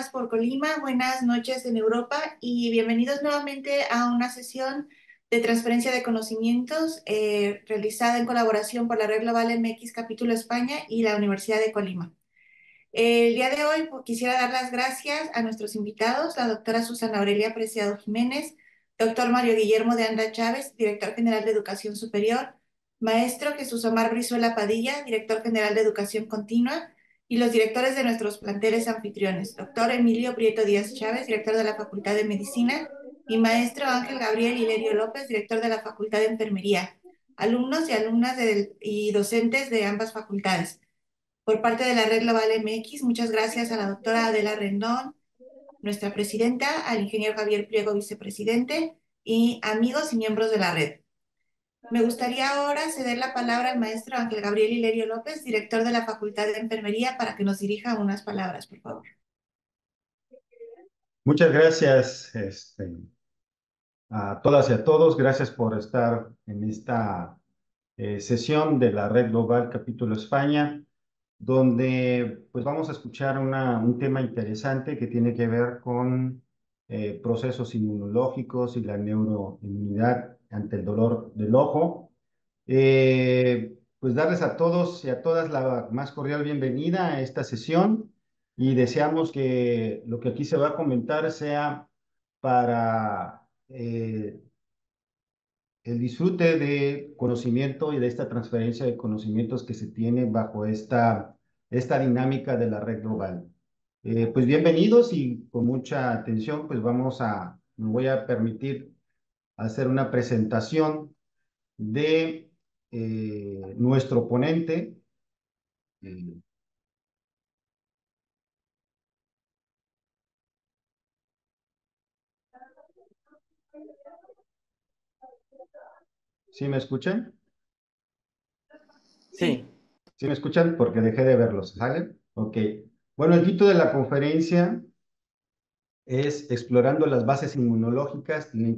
días por Colima, buenas noches en Europa y bienvenidos nuevamente a una sesión de transferencia de conocimientos realizada en colaboración por la Red Global MX Capítulo España y la Universidad de Colima. El día de hoy quisiera dar las gracias a nuestros invitados, la doctora Susana Aurelia Preciado Jiménez, doctor Mario Guillermo de Anda Chávez, director general de Educación Superior, maestro Jesús Omar Brizuela Padilla, director general de Educación Continua, y los directores de nuestros planteles anfitriones, doctor Emilio Prieto Díaz Chávez, director de la Facultad de Medicina, y maestro Ángel Gabriel Hilerio López, director de la Facultad de Enfermería, alumnos y alumnas y docentes de ambas facultades. Por parte de la Red Global MX, muchas gracias a la doctora Adela Rendón, nuestra presidenta, al ingeniero Javier Pliego, vicepresidente, y amigos y miembros de la red. Me gustaría ahora ceder la palabra al maestro Ángel Gabriel Hilerio López, director de la Facultad de Enfermería, para que nos dirija unas palabras, por favor. Muchas gracias a todas y a todos. Gracias por estar en esta sesión de la Red Global Capítulo España, donde pues vamos a escuchar un tema interesante que tiene que ver con procesos inmunológicos y la neuroinmunidad ante el dolor del ojo. Pues darles a todos y a todas la más cordial bienvenida a esta sesión y deseamos que lo que aquí se va a comentar sea para el disfrute de conocimiento y de esta transferencia de conocimientos que se tiene bajo esta dinámica de la red global. Pues bienvenidos y con mucha atención, pues me voy a permitir hacer una presentación de nuestro ponente. Eh, ¿Sí me escuchan? Sí. ¿Sí me escuchan? Porque dejé de verlos, ¿sale? Ok. Bueno, el título de la conferencia es Explorando las bases inmunológicas y la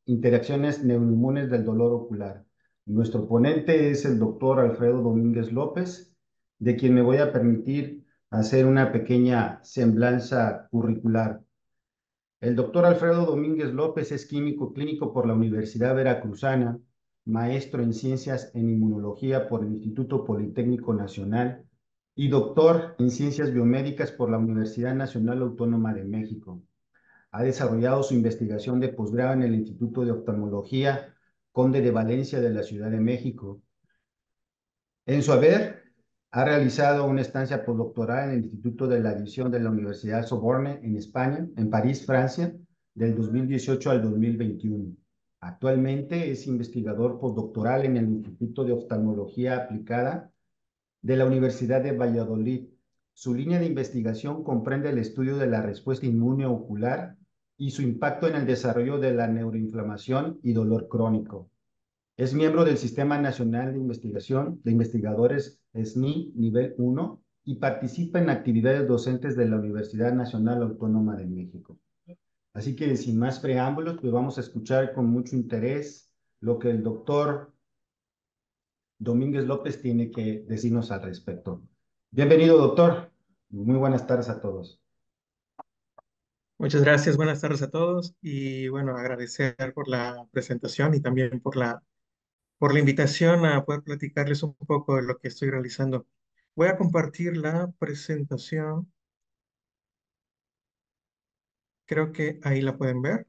interacciones neuroinmunes del dolor ocular. Nuestro ponente es el doctor Alfredo Domínguez López, de quien me voy a permitir hacer una pequeña semblanza curricular. El doctor Alfredo Domínguez López es químico clínico por la Universidad Veracruzana, maestro en ciencias en inmunología por el Instituto Politécnico Nacional y doctor en ciencias biomédicas por la Universidad Nacional Autónoma de México. Ha desarrollado su investigación de posgrado en el Instituto de Oftalmología Conde de Valencia de la Ciudad de México. En su haber, ha realizado una estancia postdoctoral en el Instituto de la Visión de la Universidad Sorbonne en España, en París, Francia, del 2018 al 2021. Actualmente es investigador postdoctoral en el Instituto de Oftalmología Aplicada de la Universidad de Valladolid. Su línea de investigación comprende el estudio de la respuesta inmune ocular y su impacto en el desarrollo de la neuroinflamación y dolor crónico. Es miembro del Sistema Nacional de Investigación de Investigadores SNI Nivel 1 y participa en actividades docentes de la Universidad Nacional Autónoma de México. Así que sin más preámbulos, pues vamos a escuchar con mucho interés lo que el doctor Domínguez López tiene que decirnos al respecto. Bienvenido, doctor. Muy buenas tardes a todos. Muchas gracias, buenas tardes a todos y bueno, agradecer por la presentación y también por la invitación a poder platicarles un poco de lo que estoy realizando. Voy a compartir la presentación, creo que ahí la pueden ver.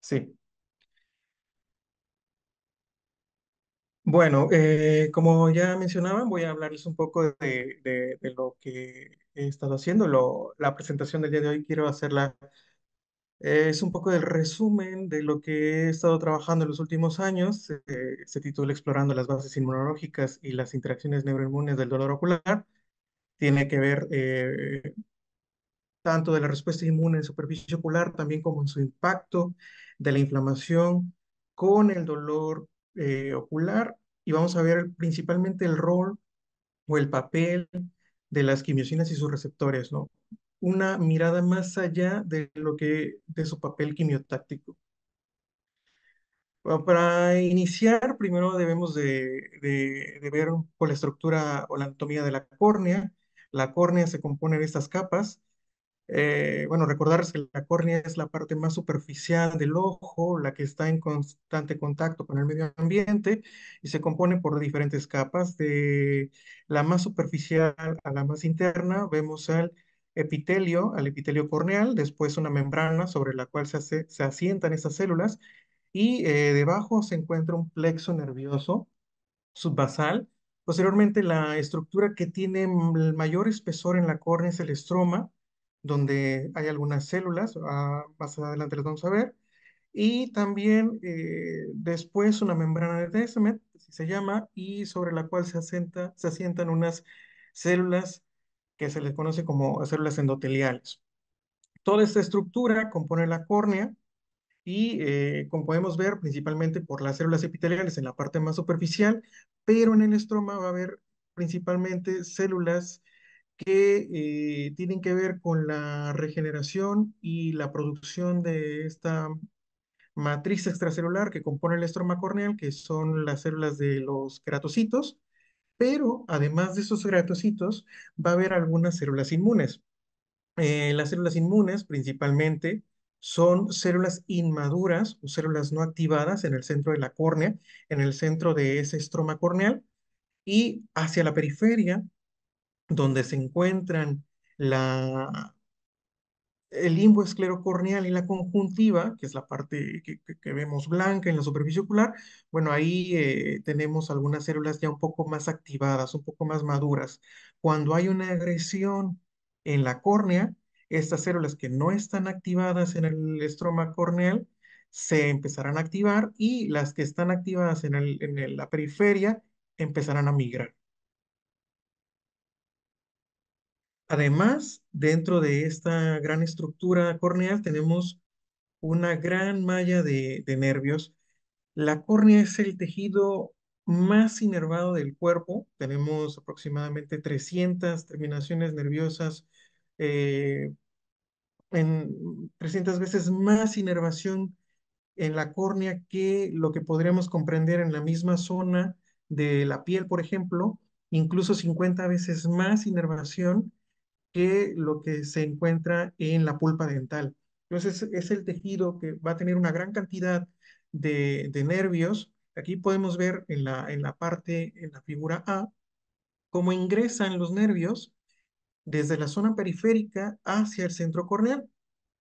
Sí. Bueno, como ya mencionaban, voy a hablarles un poco de lo que he estado haciendo. La presentación del día de hoy quiero hacerla. Es un poco del resumen de lo que he estado trabajando en los últimos años. Se titula Explorando las bases inmunológicas y las interacciones neuroinmunes del dolor ocular. Tiene que ver tanto de la respuesta inmune en superficie ocular, también como en su impacto de la inflamación con el dolor ocular. Y vamos a ver principalmente el rol o el papel de las quimiosinas y sus receptores, ¿no? Una mirada más allá de lo que, de su papel quimiotáctico. Bueno, para iniciar, primero debemos de ver un poco la estructura o la anatomía de la córnea. La córnea se compone de estas capas. Bueno, recordarles que la córnea es la parte más superficial del ojo, la que está en constante contacto con el medio ambiente y se compone por diferentes capas. De la más superficial a la más interna, vemos al epitelio corneal, después una membrana sobre la cual se asientan estas células y debajo se encuentra un plexo nervioso subbasal. Posteriormente, la estructura que tiene el mayor espesor en la córnea es el estroma, donde hay algunas células, más adelante las vamos a ver, y también después una membrana de Descemet, así se llama, y sobre la cual se asientan unas células que se les conoce como células endoteliales. Toda esta estructura compone la córnea y como podemos ver, principalmente por las células epiteliales en la parte más superficial, pero en el estroma va a haber principalmente células que tienen que ver con la regeneración y la producción de esta matriz extracelular que compone el estroma corneal, que son las células de los queratocitos, pero además de esos queratocitos, va a haber algunas células inmunes. Las células inmunes principalmente son células inmaduras o células no activadas en el centro de la córnea, en el centro de ese estroma corneal y hacia la periferia, donde se encuentran la, el limbo esclerocorneal y la conjuntiva, que es la parte que vemos blanca en la superficie ocular, bueno, ahí tenemos algunas células ya un poco más activadas, un poco más maduras. Cuando hay una agresión en la córnea, estas células que no están activadas en el estroma corneal se empezarán a activar y las que están activadas la periferia empezarán a migrar. Además, dentro de esta gran estructura corneal tenemos una gran malla de nervios. La córnea es el tejido más inervado del cuerpo. Tenemos aproximadamente 300 terminaciones nerviosas, eh, en 300 veces más inervación en la córnea que lo que podríamos comprender en la misma zona de la piel, por ejemplo, incluso 50 veces más inervación que lo que se encuentra en la pulpa dental. Entonces, es el tejido que va a tener una gran cantidad de nervios. Aquí podemos ver en la parte, en la figura A, cómo ingresan los nervios desde la zona periférica hacia el centro corneal.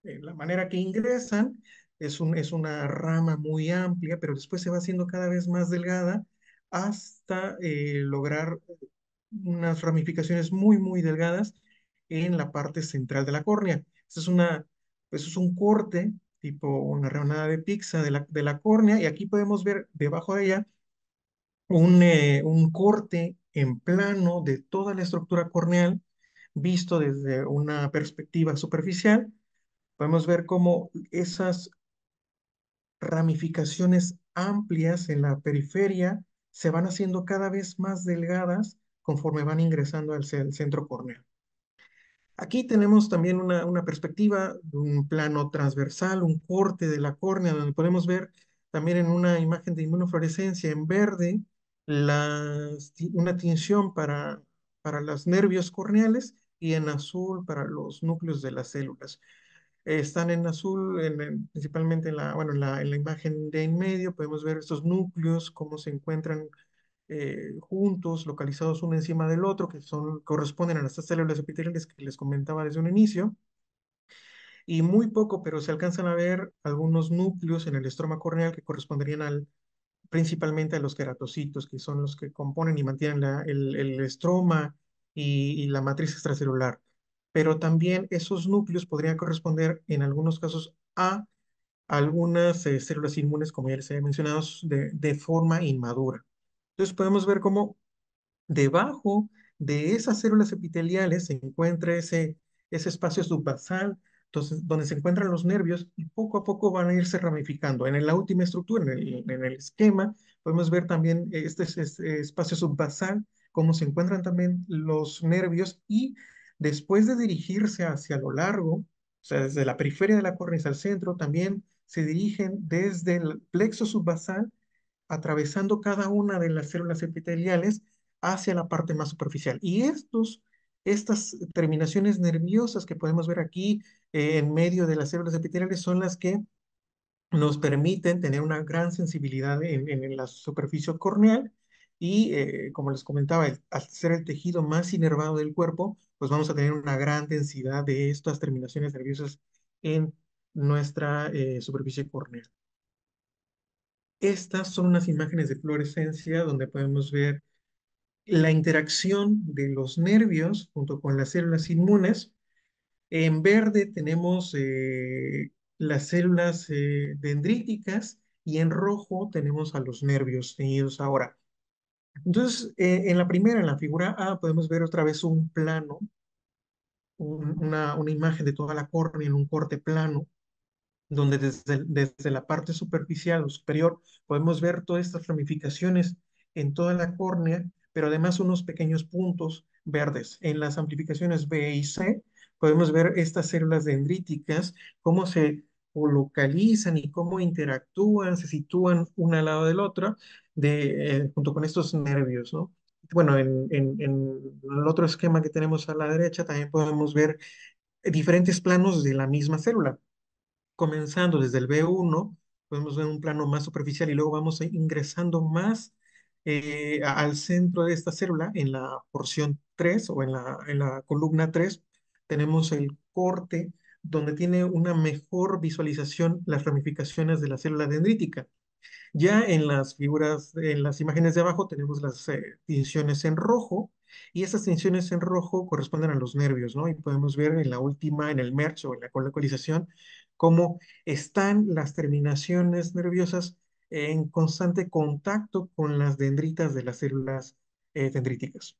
La manera que ingresan es una rama muy amplia, pero después se va haciendo cada vez más delgada hasta lograr unas ramificaciones muy, muy delgadas en la parte central de la córnea. Eso es un corte, tipo una rebanada de pizza de la córnea, y aquí podemos ver debajo de ella un corte en plano de toda la estructura corneal, visto desde una perspectiva superficial. Podemos ver cómo esas ramificaciones amplias en la periferia se van haciendo cada vez más delgadas conforme van ingresando al centro córneo. Aquí tenemos también una perspectiva, un plano transversal, un corte de la córnea, donde podemos ver también en una imagen de inmunofluorescencia en verde una tinción para los nervios corneales y en azul para los núcleos de las células. Están en azul, principalmente bueno, en la imagen de en medio, podemos ver estos núcleos, cómo se encuentran juntos, localizados uno encima del otro, corresponden a estas células epiteliales que les comentaba desde un inicio, y muy poco, pero se alcanzan a ver algunos núcleos en el estroma corneal que corresponderían principalmente a los queratocitos, que son los que componen y mantienen el estroma y la matriz extracelular. Pero también esos núcleos podrían corresponder en algunos casos a algunas células inmunes, como ya les había mencionado, de forma inmadura. Entonces podemos ver cómo debajo de esas células epiteliales se encuentra ese espacio subbasal, entonces, donde se encuentran los nervios y poco a poco van a irse ramificando. En la última estructura, en el esquema, podemos ver también este espacio subbasal, cómo se encuentran también los nervios y después de dirigirse hacia lo largo, o sea, desde la periferia de la córnea al centro, también se dirigen desde el plexo subbasal, atravesando cada una de las células epiteliales hacia la parte más superficial. Y estas terminaciones nerviosas que podemos ver aquí en medio de las células epiteliales son las que nos permiten tener una gran sensibilidad en la superficie corneal y, como les comentaba, al ser el tejido más inervado del cuerpo, pues vamos a tener una gran densidad de estas terminaciones nerviosas en nuestra superficie corneal. Estas son unas imágenes de fluorescencia donde podemos ver la interacción de los nervios junto con las células inmunes. En verde tenemos las células dendríticas y en rojo tenemos a los nervios teñidos ahora. Entonces, en la primera, en la figura A, podemos ver otra vez un plano, una imagen de toda la córnea en un corte plano donde desde la parte superficial o superior podemos ver todas estas ramificaciones en toda la córnea, pero además unos pequeños puntos verdes. En las amplificaciones B y C podemos ver estas células dendríticas, cómo se localizan y cómo interactúan, se sitúan una al lado del otro, junto con estos nervios, ¿no? Bueno, en el otro esquema que tenemos a la derecha también podemos ver diferentes planos de la misma célula comenzando desde el B1, podemos ver un plano más superficial y luego vamos ingresando más al centro de esta célula, en la porción 3 o en la columna 3 tenemos el corte donde tiene una mejor visualización las ramificaciones de la célula dendrítica. Ya en las figuras, en las imágenes de abajo tenemos las tinciones en rojo y esas tinciones en rojo corresponden a los nervios, ¿no? Y podemos ver en la última, en el merge o en la colocalización, cómo están las terminaciones nerviosas en constante contacto con las dendritas de las células dendríticas.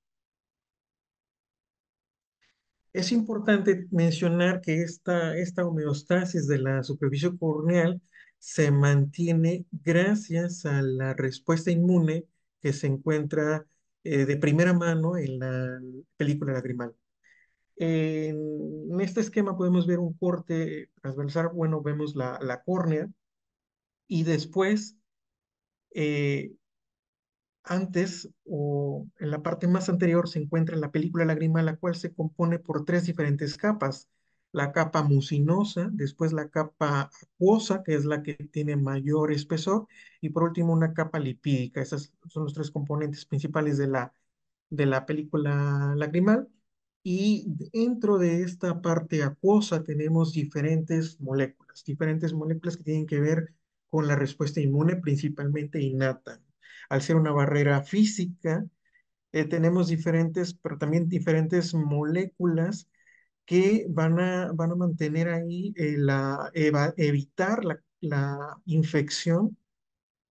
Es importante mencionar que esta homeostasis de la superficie corneal se mantiene gracias a la respuesta inmune que se encuentra de primera mano en la película lagrimal. En este esquema podemos ver un corte transversal, bueno, vemos la córnea y después eh, antes o en la parte más anterior se encuentra la película lagrimal, la cual se compone por tres diferentes capas. La capa mucinosa, después la capa acuosa, que es la que tiene mayor espesor, y por último una capa lipídica. Esos son los tres componentes principales de la película lagrimal. Y dentro de esta parte acuosa tenemos diferentes moléculas que tienen que ver con la respuesta inmune, principalmente innata. Al ser una barrera física, tenemos diferentes, pero también diferentes moléculas que van a mantener ahí, evitar la infección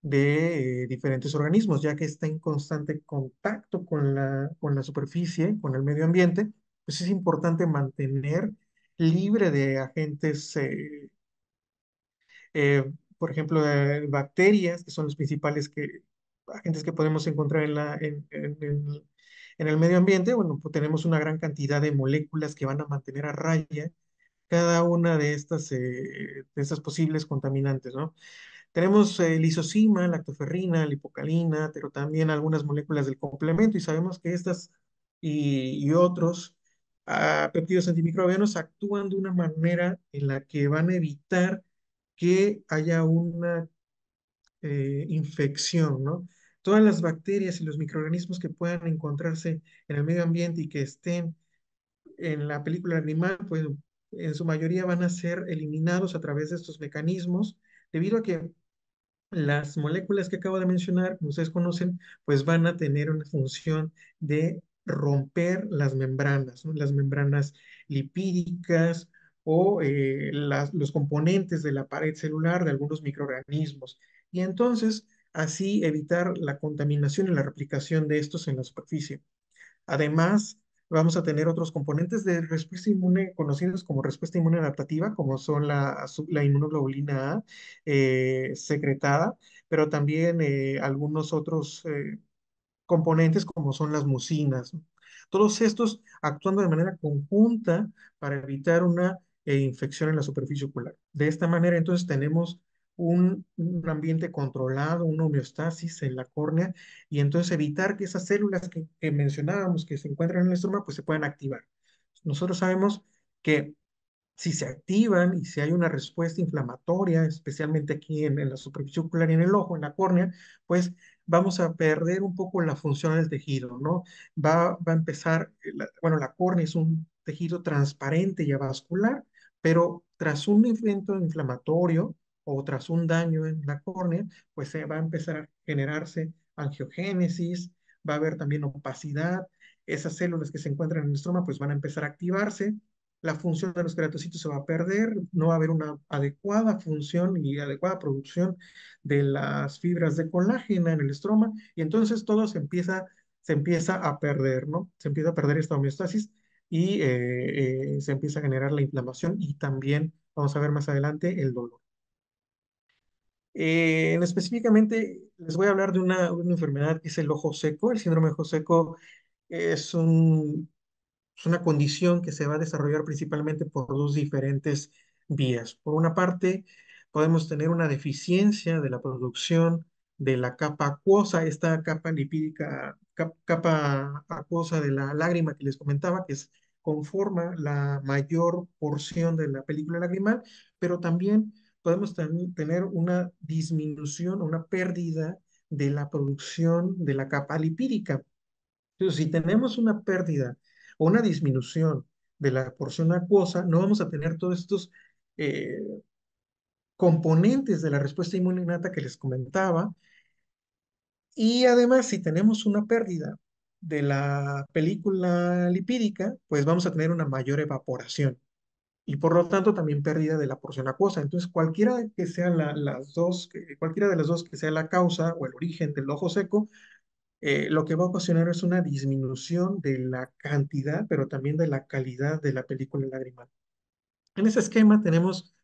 de diferentes organismos, ya que está en constante contacto con la superficie, con el medio ambiente, pues es importante mantener libre de agentes, por ejemplo, bacterias, que son los principales agentes que podemos encontrar en el medio ambiente. Bueno, pues tenemos una gran cantidad de moléculas que van a mantener a raya cada una de estas posibles contaminantes, ¿no? Tenemos lisozima, lactoferrina, lipocalina, pero también algunas moléculas del complemento y sabemos que estas y otros péptidos antimicrobianos actúan de una manera en la que van a evitar que haya una infección, ¿no? Todas las bacterias y los microorganismos que puedan encontrarse en el medio ambiente y que estén en la película animal, pues en su mayoría van a ser eliminados a través de estos mecanismos, debido a que las moléculas que acabo de mencionar, como ustedes conocen, pues van a tener una función de romper las membranas, ¿no? Las membranas lipídicas o los componentes de la pared celular de algunos microorganismos. Y entonces, así evitar la contaminación y la replicación de estos en la superficie. Además, vamos a tener otros componentes de respuesta inmune conocidos como respuesta inmune adaptativa, como son la inmunoglobulina A secretada, pero también algunos otros componentes como son las mucinas, ¿no? Todos estos actuando de manera conjunta para evitar una infección en la superficie ocular. De esta manera, entonces, tenemos un ambiente controlado, una homeostasis en la córnea, y entonces evitar que esas células que mencionábamos que se encuentran en el estroma, pues se puedan activar. Nosotros sabemos que si se activan y si hay una respuesta inflamatoria, especialmente aquí en la superficie ocular y en el ojo, en la córnea, pues vamos a perder un poco la función del tejido, ¿no? Va a empezar, bueno, la córnea es un tejido transparente y avascular, pero tras un evento inflamatorio o tras un daño en la córnea, pues se va a empezar a generarse angiogénesis, va a haber también opacidad, esas células que se encuentran en el estroma pues van a empezar a activarse, la función de los queratocitos se va a perder, no va a haber una adecuada función y adecuada producción de las fibras de colágeno en el estroma, y entonces todo se empieza a perder, ¿no? Se empieza a perder esta homeostasis y se empieza a generar la inflamación y también, vamos a ver más adelante, el dolor. Específicamente les voy a hablar de una enfermedad que es el ojo seco. El síndrome de ojo seco es es una condición que se va a desarrollar principalmente por dos diferentes vías. Por una parte, podemos tener una deficiencia de la producción de la capa acuosa, esta capa lipídica, capa acuosa de la lágrima que les comentaba, conforma la mayor porción de la película lagrimal, pero también podemos tener una disminución, una pérdida de la producción de la capa lipídica. Entonces, si tenemos una pérdida o una disminución de la porción acuosa, no vamos a tener todos estos eh, componentes de la respuesta inmune innata que les comentaba. Y además, si tenemos una pérdida de la película lipídica, pues vamos a tener una mayor evaporación y por lo tanto también pérdida de la porción acuosa. Entonces, cualquiera de las dos que sea la causa o el origen del ojo seco, lo que va a ocasionar es una disminución de la cantidad, pero también de la calidad de la película lagrimal. En ese esquema tenemos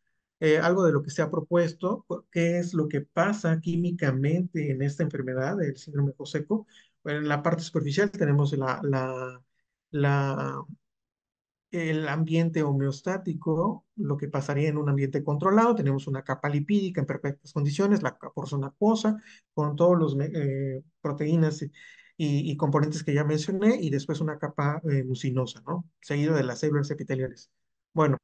algo de lo que se ha propuesto, qué es lo que pasa químicamente en esta enfermedad del síndrome Joseco. Bueno, en la parte superficial tenemos la el ambiente homeostático, lo que pasaría en un ambiente controlado. Tenemos una capa lipídica en perfectas condiciones, la porción acuosa, con todos los proteínas y componentes que ya mencioné, y después una capa mucinosa, ¿no? Seguido de las células epiteliales. Bueno,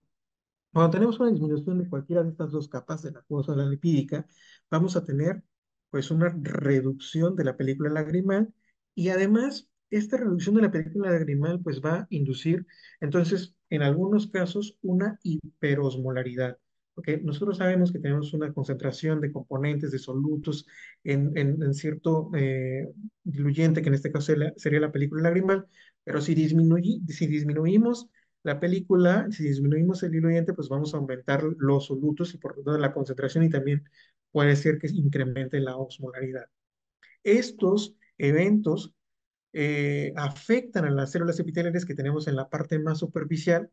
cuando tenemos una disminución de cualquiera de estas dos capas, de la acuosa o la lipídica, vamos a tener pues una reducción de la película lagrimal, y además esta reducción de la película lagrimal pues va a inducir entonces en algunos casos una hiperosmolaridad, porque nosotros sabemos que tenemos una concentración de componentes, de solutos en cierto diluyente, que en este caso sería la película lagrimal, pero si disminuimos la película, si disminuimos el diluyente, pues vamos a aumentar los solutos y por lo tanto la concentración, y también puede ser que incremente la osmolaridad. Estos eventos afectan a las células epiteliales que tenemos en la parte más superficial.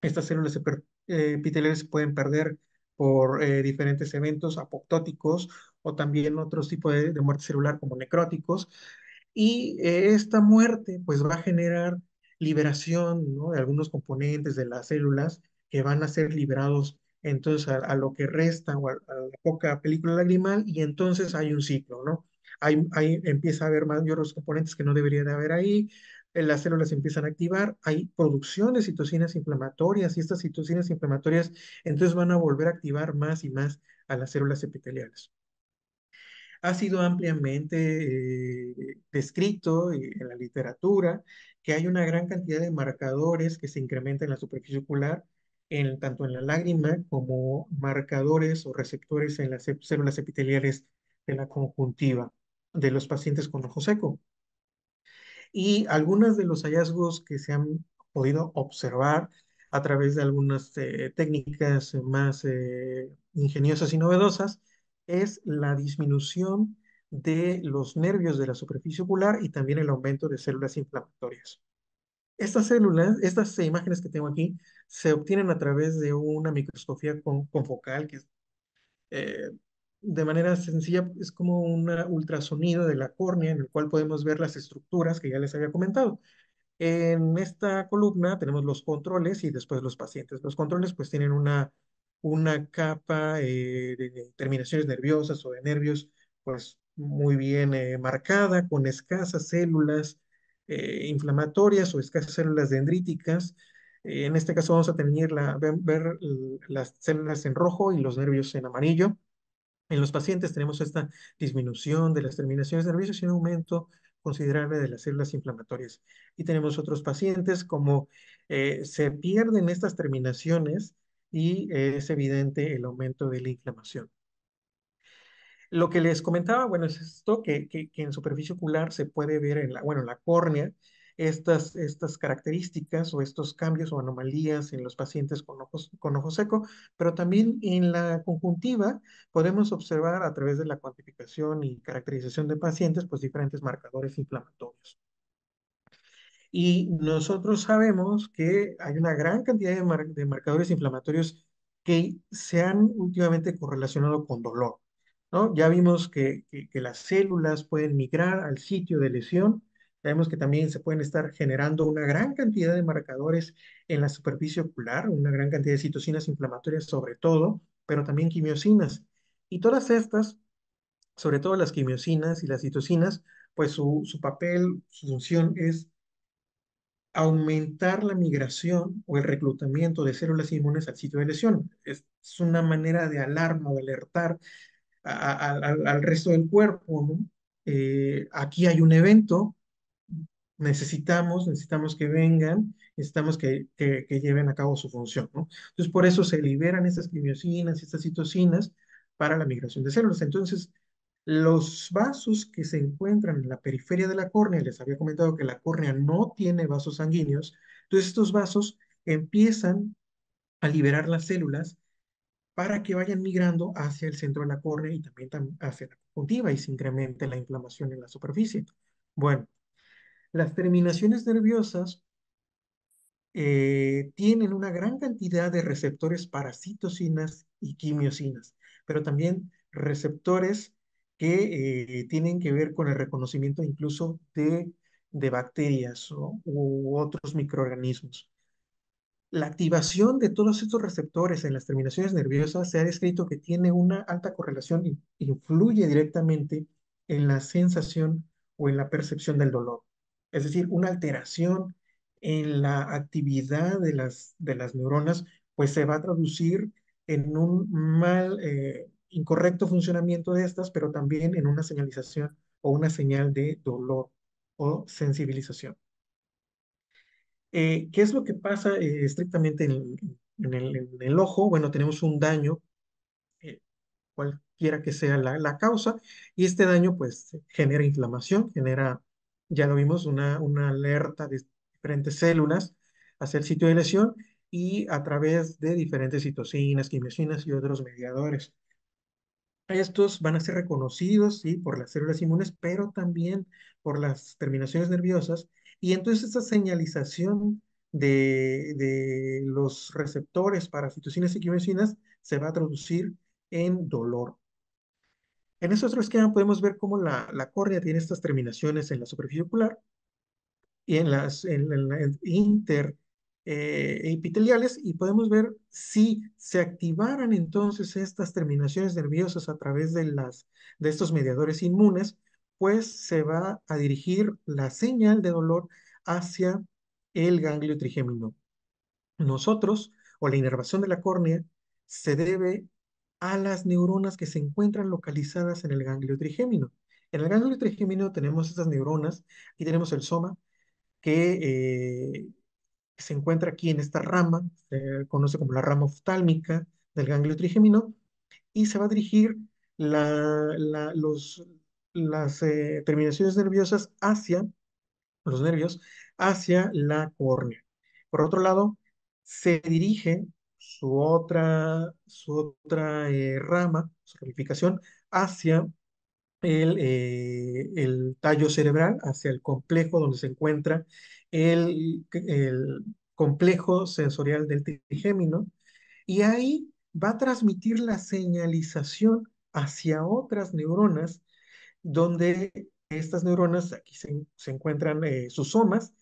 Estas células epiteliales se pueden perder por diferentes eventos apoptóticos o también otros tipos de muerte celular como necróticos. Y esta muerte pues va a generar liberación, ¿no?, de algunos componentes de las células que van a ser liberados entonces a lo que resta o a la poca película lagrimal, y entonces hay un ciclo, ¿no? Empieza a haber mayores componentes que no debería de haber ahí, las células se empiezan a activar, hay producción de citocinas inflamatorias, y estas citocinas inflamatorias entonces van a volver a activar más y más a las células epiteliales. Ha sido ampliamente descrito en la literatura que hay una gran cantidad de marcadores que se incrementan en la superficie ocular, tanto en la lágrima como marcadores o receptores en las células epiteliales de la conjuntiva de los pacientes con ojo seco. Y algunos de los hallazgos que se han podido observar a través de algunas técnicas más ingeniosas y novedosas es la disminución de los nervios de la superficie ocular y también el aumento de células inflamatorias. Estas células, estas imágenes que tengo aquí, se obtienen a través de una microscopía confocal, que eh, de manera sencilla es como un ultrasonido de la córnea en el cual podemos ver las estructuras que ya les había comentado. En esta columna tenemos los controles y después los pacientes. Los controles pues tienen una capa de terminaciones nerviosas o de nervios pues muy bien marcada, con escasas células inflamatorias o escasas células dendríticas. En este caso vamos a tener ver las células en rojo y los nervios en amarillo. En los pacientes tenemos esta disminución de las terminaciones nerviosas y un aumento considerable de las células inflamatorias. Y tenemos otros pacientes como se pierden estas terminaciones y es evidente el aumento de la inflamación. Lo que les comentaba, bueno, es esto que en superficie ocular se puede ver bueno, en la córnea, estas características o estos cambios o anomalías en los pacientes con ojo seco, pero también en la conjuntiva podemos observar a través de la cuantificación y caracterización de pacientes, pues diferentes marcadores inflamatorios. Y nosotros sabemos que hay una gran cantidad de marcadores inflamatorios que se han últimamente correlacionado con dolor, ¿no? Ya vimos que las células pueden migrar al sitio de lesión. Sabemos que también se pueden estar generando una gran cantidad de marcadores en la superficie ocular, una gran cantidad de citocinas inflamatorias sobre todo, pero también quimiosinas. Y todas estas, sobre todo las quimiosinas y las citocinas, pues su papel, su función es aumentar la migración o el reclutamiento de células inmunes al sitio de lesión. Es una manera de alarma o de alertar al resto del cuerpo, ¿no? Aquí hay un evento, necesitamos que vengan, necesitamos que lleven a cabo su función, ¿no? Entonces, por eso se liberan estas quimiosinas y estas citocinas para la migración de células. Entonces, los vasos que se encuentran en la periferia de la córnea, les había comentado que la córnea no tiene vasos sanguíneos, entonces estos vasos empiezan a liberar las células para que vayan migrando hacia el centro de la córnea y también hacia la conjuntiva y se incremente la inflamación en la superficie. Bueno, las terminaciones nerviosas tienen una gran cantidad de receptores para citocinas y quimiosinas, pero también receptores que tienen que ver con el reconocimiento incluso de bacterias u otros microorganismos. La activación de todos estos receptores en las terminaciones nerviosas se ha descrito que tiene una alta correlación y influye directamente en la sensación o en la percepción del dolor. Es decir, una alteración en la actividad de las neuronas, pues se va a traducir en un incorrecto funcionamiento de estas, pero también en una señalización o una señal de dolor o sensibilización. ¿Qué es lo que pasa estrictamente en el ojo? Bueno, tenemos un daño, eh, cualquiera que sea la causa, y este daño pues genera inflamación, genera, ya lo vimos, una alerta de diferentes células hacia el sitio de lesión y a través de diferentes citocinas, quimiosinas y otros mediadores. Estos van a ser reconocidos, ¿sí? Por las células inmunes, pero también por las terminaciones nerviosas. Y entonces esta señalización de los receptores para citocinas y quimiosinas se va a traducir en dolor. En estos otro esquema podemos ver cómo la córnea tiene estas terminaciones en la superficie ocular y en interepiteliales y podemos ver si se activaran entonces estas terminaciones nerviosas a través de estos mediadores inmunes, pues se va a dirigir la señal de dolor hacia el ganglio trigémino. Nosotros, o la inervación de la córnea, se debe a las neuronas que se encuentran localizadas en el ganglio trigémino. En el ganglio trigémino tenemos estas neuronas, aquí tenemos el soma, que se encuentra aquí en esta rama, se conoce como la rama oftálmica del ganglio trigémino, y se va a dirigir las terminaciones nerviosas hacia, los nervios, hacia la córnea. Por otro lado, se dirige su otra rama, su ramificación, hacia el tallo cerebral, hacia el complejo donde se encuentra el complejo sensorial del trigémino, y ahí va a transmitir la señalización hacia otras neuronas, donde estas neuronas, aquí se encuentran sus somas,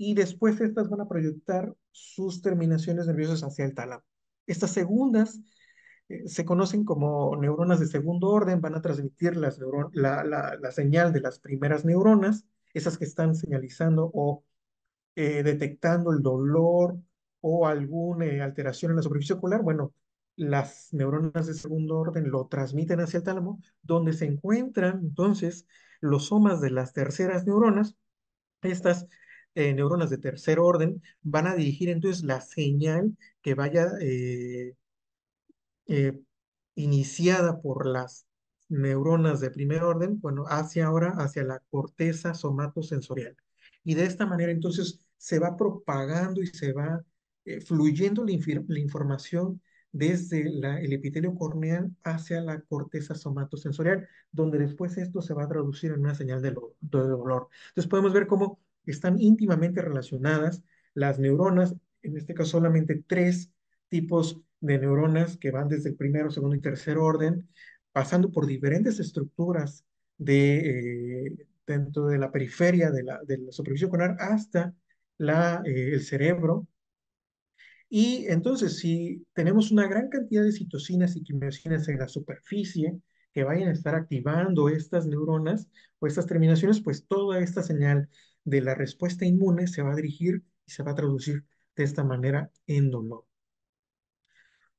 y después estas van a proyectar sus terminaciones nerviosas hacia el tálamo. Estas segundas se conocen como neuronas de segundo orden, van a transmitir la señal de las primeras neuronas, esas que están señalizando o detectando el dolor o alguna alteración en la superficie ocular. Bueno, las neuronas de segundo orden lo transmiten hacia el tálamo, donde se encuentran entonces los somas de las terceras neuronas. Estas neuronas de tercer orden van a dirigir entonces la señal que vaya eh, iniciada por las neuronas de primer orden, bueno, hacia ahora, hacia la corteza somatosensorial. Y de esta manera entonces se va propagando y se va fluyendo la información desde el epitelio corneal hacia la corteza somatosensorial, donde después esto se va a traducir en una señal de dolor. Entonces podemos ver cómo están íntimamente relacionadas las neuronas, en este caso solamente tres tipos de neuronas que van desde el primero, segundo y tercer orden, pasando por diferentes estructuras dentro de la periferia de la superficie ocular hasta el cerebro. Y entonces, si tenemos una gran cantidad de citocinas y quimiosinas en la superficie que vayan a estar activando estas neuronas o estas terminaciones, pues toda esta señal de la respuesta inmune se va a dirigir y se va a traducir de esta manera en dolor.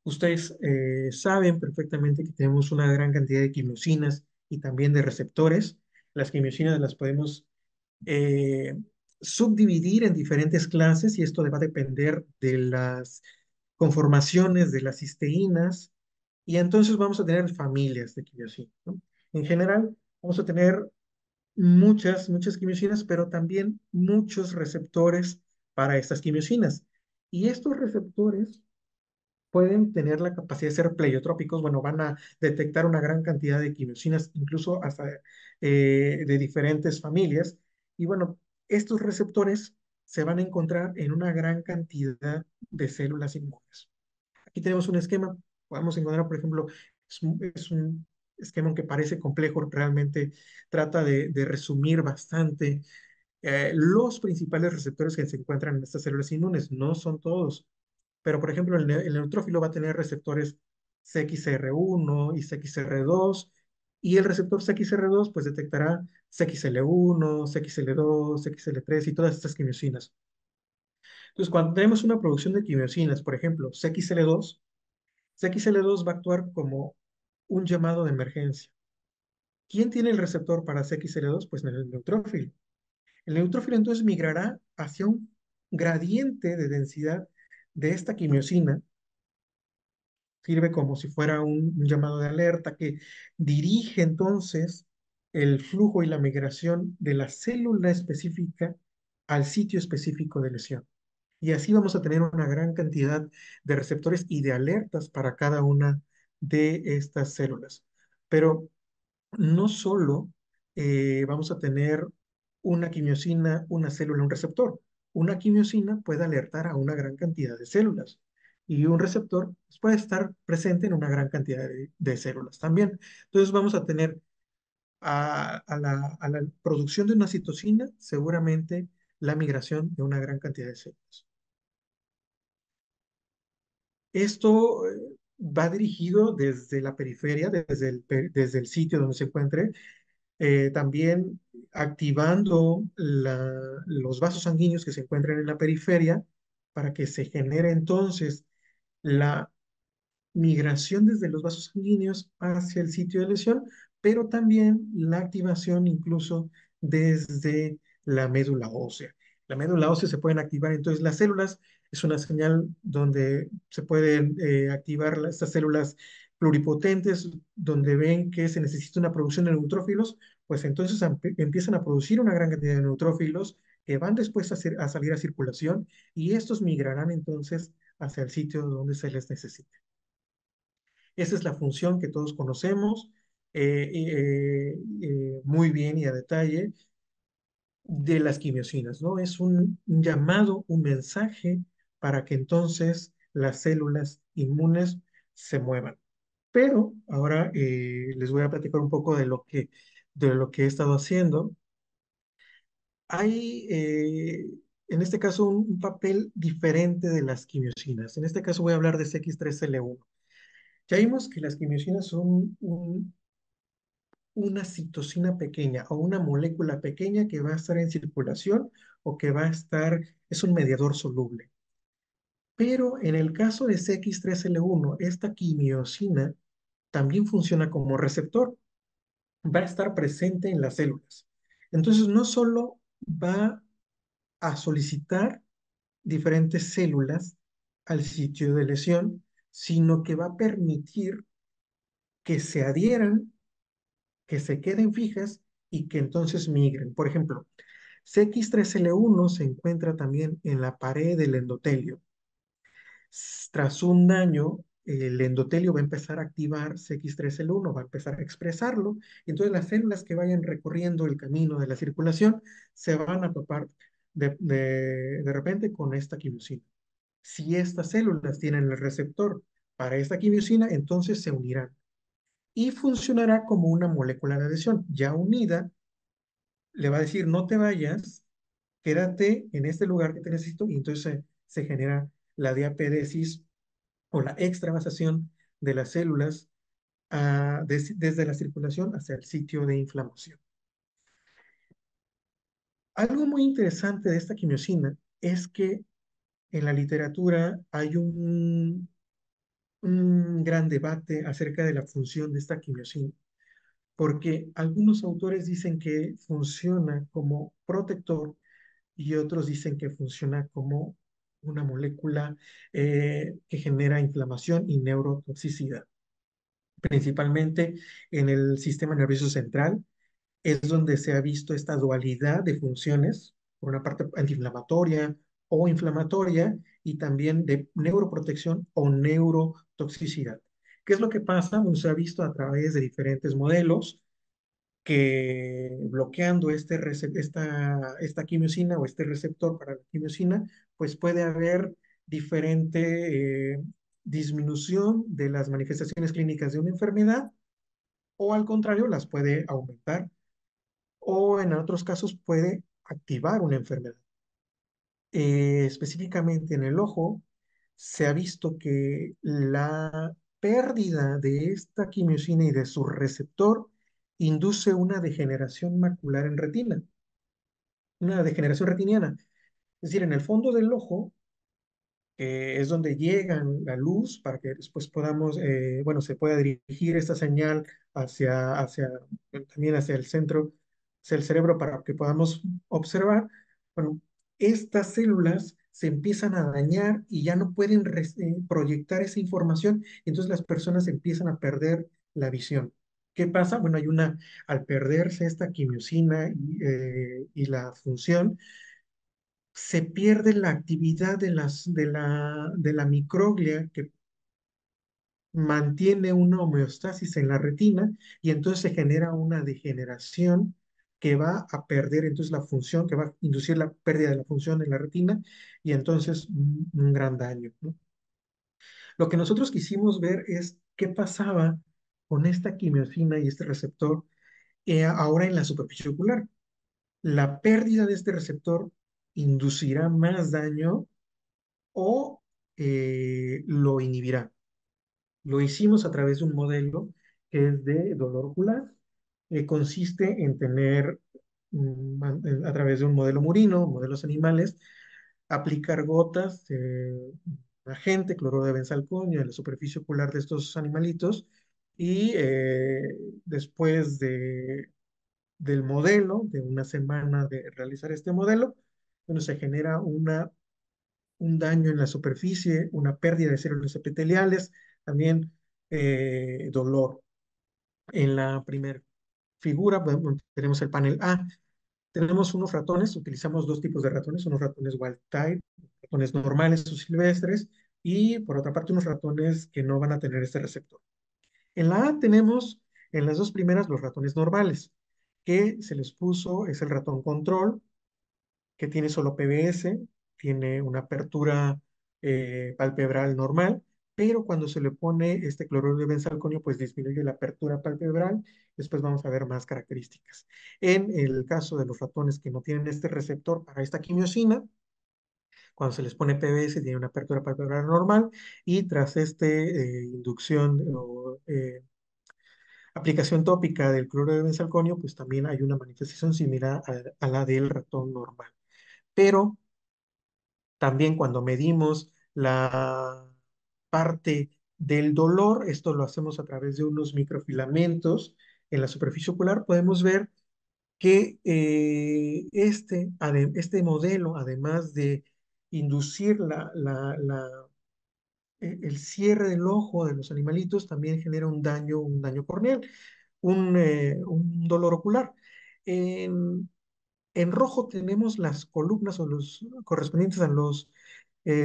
Ustedes saben perfectamente que tenemos una gran cantidad de quimiosinas y también de receptores. Las quimiosinas las podemos eh, subdividir en diferentes clases y esto va a depender de las conformaciones de las cisteínas y entonces vamos a tener familias de quimiosinas, ¿no? En general, vamos a tener muchas quimiosinas, pero también muchos receptores para estas quimiosinas. Y estos receptores pueden tener la capacidad de ser pleiotrópicos, bueno, van a detectar una gran cantidad de quimiosinas, incluso hasta de diferentes familias. Y bueno, estos receptores se van a encontrar en una gran cantidad de células inmunes. Aquí tenemos un esquema, podemos encontrar, por ejemplo, es un esquema que parece complejo, realmente trata de resumir bastante los principales receptores que se encuentran en estas células inmunes. No son todos, pero, por ejemplo, el neutrófilo va a tener receptores CXR1 y CXR2, y el receptor CXR2 pues detectará CXL1, CXL2, CXL3 y todas estas quimiosinas. Entonces, cuando tenemos una producción de quimiosinas, por ejemplo, CXL2 va a actuar como un llamado de emergencia. ¿Quién tiene el receptor para CXL2? Pues el neutrófilo. El neutrófilo entonces migrará hacia un gradiente de densidad de esta quimiosina, sirve como si fuera un llamado de alerta que dirige entonces el flujo y la migración de la célula específica al sitio específico de lesión. Y así vamos a tener una gran cantidad de receptores y de alertas para cada una de estas células. Pero no solo vamos a tener una quimiosina, una célula, un receptor. Una quimiosina puede alertar a una gran cantidad de células y un receptor pues, puede estar presente en una gran cantidad de células también. Entonces vamos a tener a la producción de una citosina, seguramente la migración de una gran cantidad de células. Esto va dirigido desde la periferia, desde el sitio donde se encuentre, también activando los vasos sanguíneos que se encuentran en la periferia para que se genere entonces la migración desde los vasos sanguíneos hacia el sitio de lesión, pero también la activación incluso desde la médula ósea. La médula ósea se pueden activar entonces las células, es una señal donde se pueden activar estas células pluripotentes, donde ven que se necesita una producción de neutrófilos, pues entonces empiezan a producir una gran cantidad de neutrófilos que van después a salir a circulación y estos migrarán entonces hacia el sitio donde se les necesite. Esa es la función que todos conocemos muy bien y a detalle de las quimiosinas, ¿no? Es un llamado, un mensaje para que entonces las células inmunes se muevan. Pero ahora les voy a platicar un poco de lo que he estado haciendo. Hay en este caso, un papel diferente de las quimiosinas. En este caso voy a hablar de CX3L1. Ya vimos que las quimiosinas son una citosina pequeña o una molécula pequeña que va a estar en circulación o que va a estar, es un mediador soluble. Pero en el caso de CX3L1, esta quimiosina también funciona como receptor, va a estar presente en las células. Entonces, no solo va a solicitar diferentes células al sitio de lesión, sino que va a permitir que se adhieran, que se queden fijas y que entonces migren. Por ejemplo, CX3L1 se encuentra también en la pared del endotelio. Tras un daño, el endotelio va a empezar a activar CX3L1, va a empezar a expresarlo, y entonces las células que vayan recorriendo el camino de la circulación se van a topar de repente con esta quimiosina. Si estas células tienen el receptor para esta quimiosina, entonces se unirán y funcionará como una molécula de adhesión. Ya unida, le va a decir, no te vayas, quédate en este lugar que te necesito, y entonces se genera la diapedesis o la extravasación de las células desde la circulación hacia el sitio de inflamación. Algo muy interesante de esta quimiosina es que en la literatura hay un gran debate acerca de la función de esta quimiosina, porque algunos autores dicen que funciona como protector y otros dicen que funciona como una molécula que genera inflamación y neurotoxicidad. Principalmente en el sistema nervioso central, es donde se ha visto esta dualidad de funciones, por una parte antiinflamatoria o inflamatoria, y también de neuroprotección o neurotoxicidad. ¿Qué es lo que pasa? Bueno, se ha visto a través de diferentes modelos que bloqueando esta quimiosina o este receptor para la quimiosina, pues puede haber diferente disminución de las manifestaciones clínicas de una enfermedad, o al contrario, las puede aumentar, o en otros casos puede activar una enfermedad. Específicamente en el ojo, se ha visto que la pérdida de esta quimiosina y de su receptor induce una degeneración macular en retina, una degeneración retiniana. Es decir, en el fondo del ojo, que es donde llega la luz para que después podamos, bueno, se pueda dirigir esta señal también hacia el centro, hacia el cerebro para que podamos observar. Bueno, estas células se empiezan a dañar y ya no pueden proyectar esa información, y entonces las personas empiezan a perder la visión. ¿Qué pasa? Bueno, al perderse esta quimiosina y la función, se pierde la actividad de la microglia que mantiene una homeostasis en la retina, y entonces se genera una degeneración que va a perder entonces la función, que va a inducir la pérdida de la función en la retina, y entonces un gran daño, ¿no? Lo que nosotros quisimos ver es qué pasaba con esta quimiosina y este receptor ahora en la superficie ocular. ¿La pérdida de este receptor inducirá más daño o lo inhibirá? Lo hicimos a través de un modelo que es de dolor ocular. Consiste en tener, a través de un modelo murino, modelos animales, aplicar gotas de agente, cloruro de benzalconio, en la superficie ocular de estos animalitos, y después del modelo, de una semana de realizar este modelo, bueno, se genera un daño en la superficie, una pérdida de células epiteliales, también dolor. En la primera figura bueno, tenemos el panel A. Tenemos unos ratones, utilizamos dos tipos de ratones, unos ratones wild type, ratones normales o silvestres, y por otra parte unos ratones que no van a tener este receptor. En la A tenemos en las dos primeras los ratones normales, que se les puso, es el ratón control, que tiene solo PBS, tiene una apertura palpebral normal, pero cuando se le pone este cloruro de benzalconio, pues disminuye la apertura palpebral. Después vamos a ver más características. En el caso de los ratones que no tienen este receptor para esta quimiosina, Cuando se les pone PBS, tiene una apertura palpebral normal y tras inducción o aplicación tópica del cloruro de benzalconio, pues también hay una manifestación similar a la del ratón normal. Pero también cuando medimos la parte del dolor, esto lo hacemos a través de unos microfilamentos en la superficie ocular, podemos ver que este modelo, además de inducir el cierre del ojo de los animalitos, también genera un daño corneal, un dolor ocular. En, en rojo tenemos las columnas o los correspondientes a los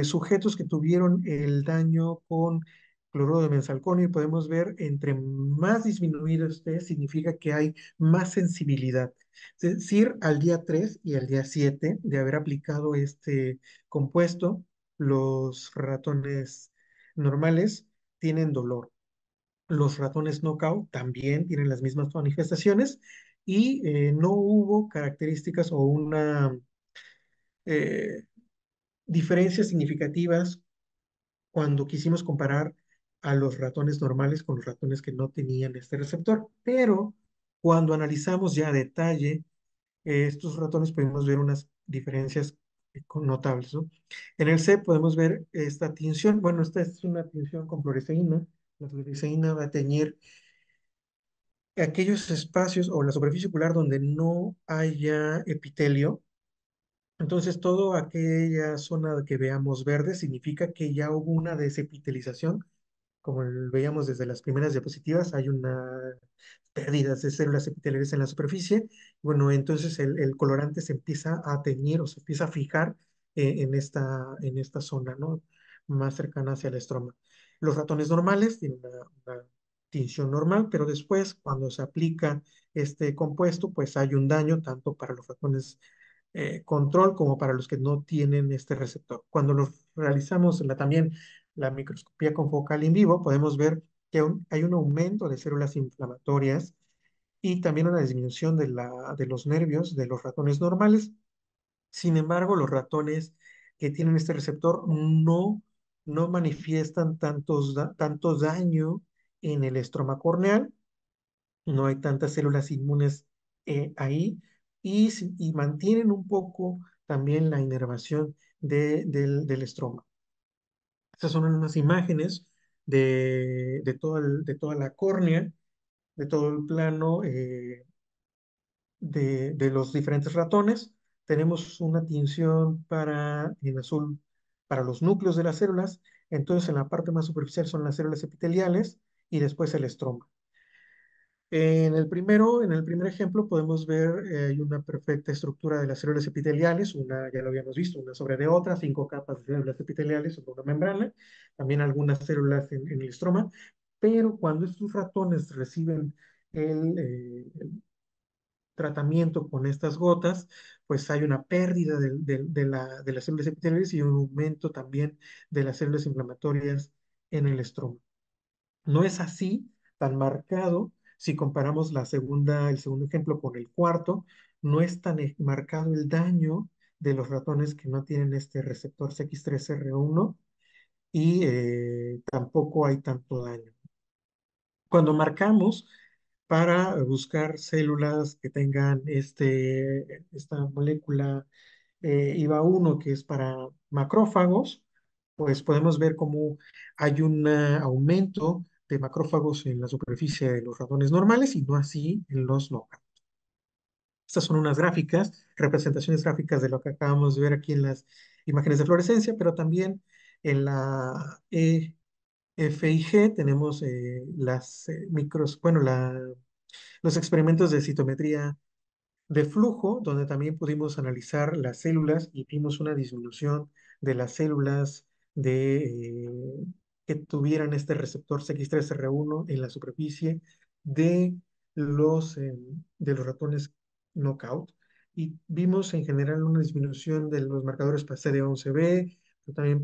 sujetos que tuvieron el daño con cloruro de benzalconio y podemos ver entre más disminuido esté, significa que hay más sensibilidad. Es decir, al día 3 y al día 7 de haber aplicado este compuesto, los ratones normales tienen dolor. Los ratones knockout también tienen las mismas manifestaciones y no hubo características o una eh, diferencias significativas cuando quisimos comparar a los ratones normales con los ratones que no tenían este receptor. Pero cuando analizamos ya a detalle estos ratones, podemos ver unas diferencias notables, ¿no? En el C podemos ver esta tinción. Bueno, esta es una tinción con fluoresceína. La fluoresceína va a teñir aquellos espacios o la superficie ocular donde no haya epitelio. Entonces, toda aquella zona que veamos verde significa que ya hubo una desepitelización. Como veíamos desde las primeras diapositivas, hay una pérdidas de células epiteliales en la superficie. Bueno, entonces el colorante se empieza a teñir o se empieza a fijar en esta zona, ¿no? Más cercana hacia el estroma. Los ratones normales tienen una tinción normal, pero después, cuando se aplica este compuesto, pues hay un daño tanto para los ratones control como para los que no tienen este receptor. Cuando realizamos también la microscopía con focal in vivo, podemos ver que hay un aumento de células inflamatorias y también una disminución de los nervios de los ratones normales. Sin embargo, los ratones que tienen este receptor no manifiestan tanto daño en el estroma corneal, no hay tantas células inmunes ahí y mantienen un poco también la inervación del estroma. Estas son unas imágenes de toda la córnea, de todo el plano de los diferentes ratones. Tenemos una tinción en azul para los núcleos de las células. Entonces, en la parte más superficial son las células epiteliales y después el estroma. En el primer ejemplo podemos ver hay una perfecta estructura de las células epiteliales, una ya lo habíamos visto, una sobre de otra, 5 capas de células epiteliales sobre una membrana, también algunas células en el estroma, pero cuando estos ratones reciben el tratamiento con estas gotas, pues hay una pérdida de las células epiteliales y un aumento también de las células inflamatorias en el estroma. No es así tan marcado si comparamos el segundo ejemplo con el cuarto, no es tan marcado el daño de los ratones que no tienen este receptor CX3R1 y tampoco hay tanto daño. Cuando marcamos para buscar células que tengan esta molécula IVA1 que es para macrófagos, pues podemos ver cómo hay un aumento de macrófagos en la superficie de los ratones normales y no así en los no. Estas son unas gráficas, representaciones gráficas de lo que acabamos de ver aquí en las imágenes de fluorescencia, pero también en la EFIG tenemos los experimentos de citometría de flujo, donde también pudimos analizar las células y vimos una disminución de las células que tuvieran este receptor CX3R1 en la superficie de de los ratones knockout. Y vimos en general una disminución de los marcadores para CD11B, pero también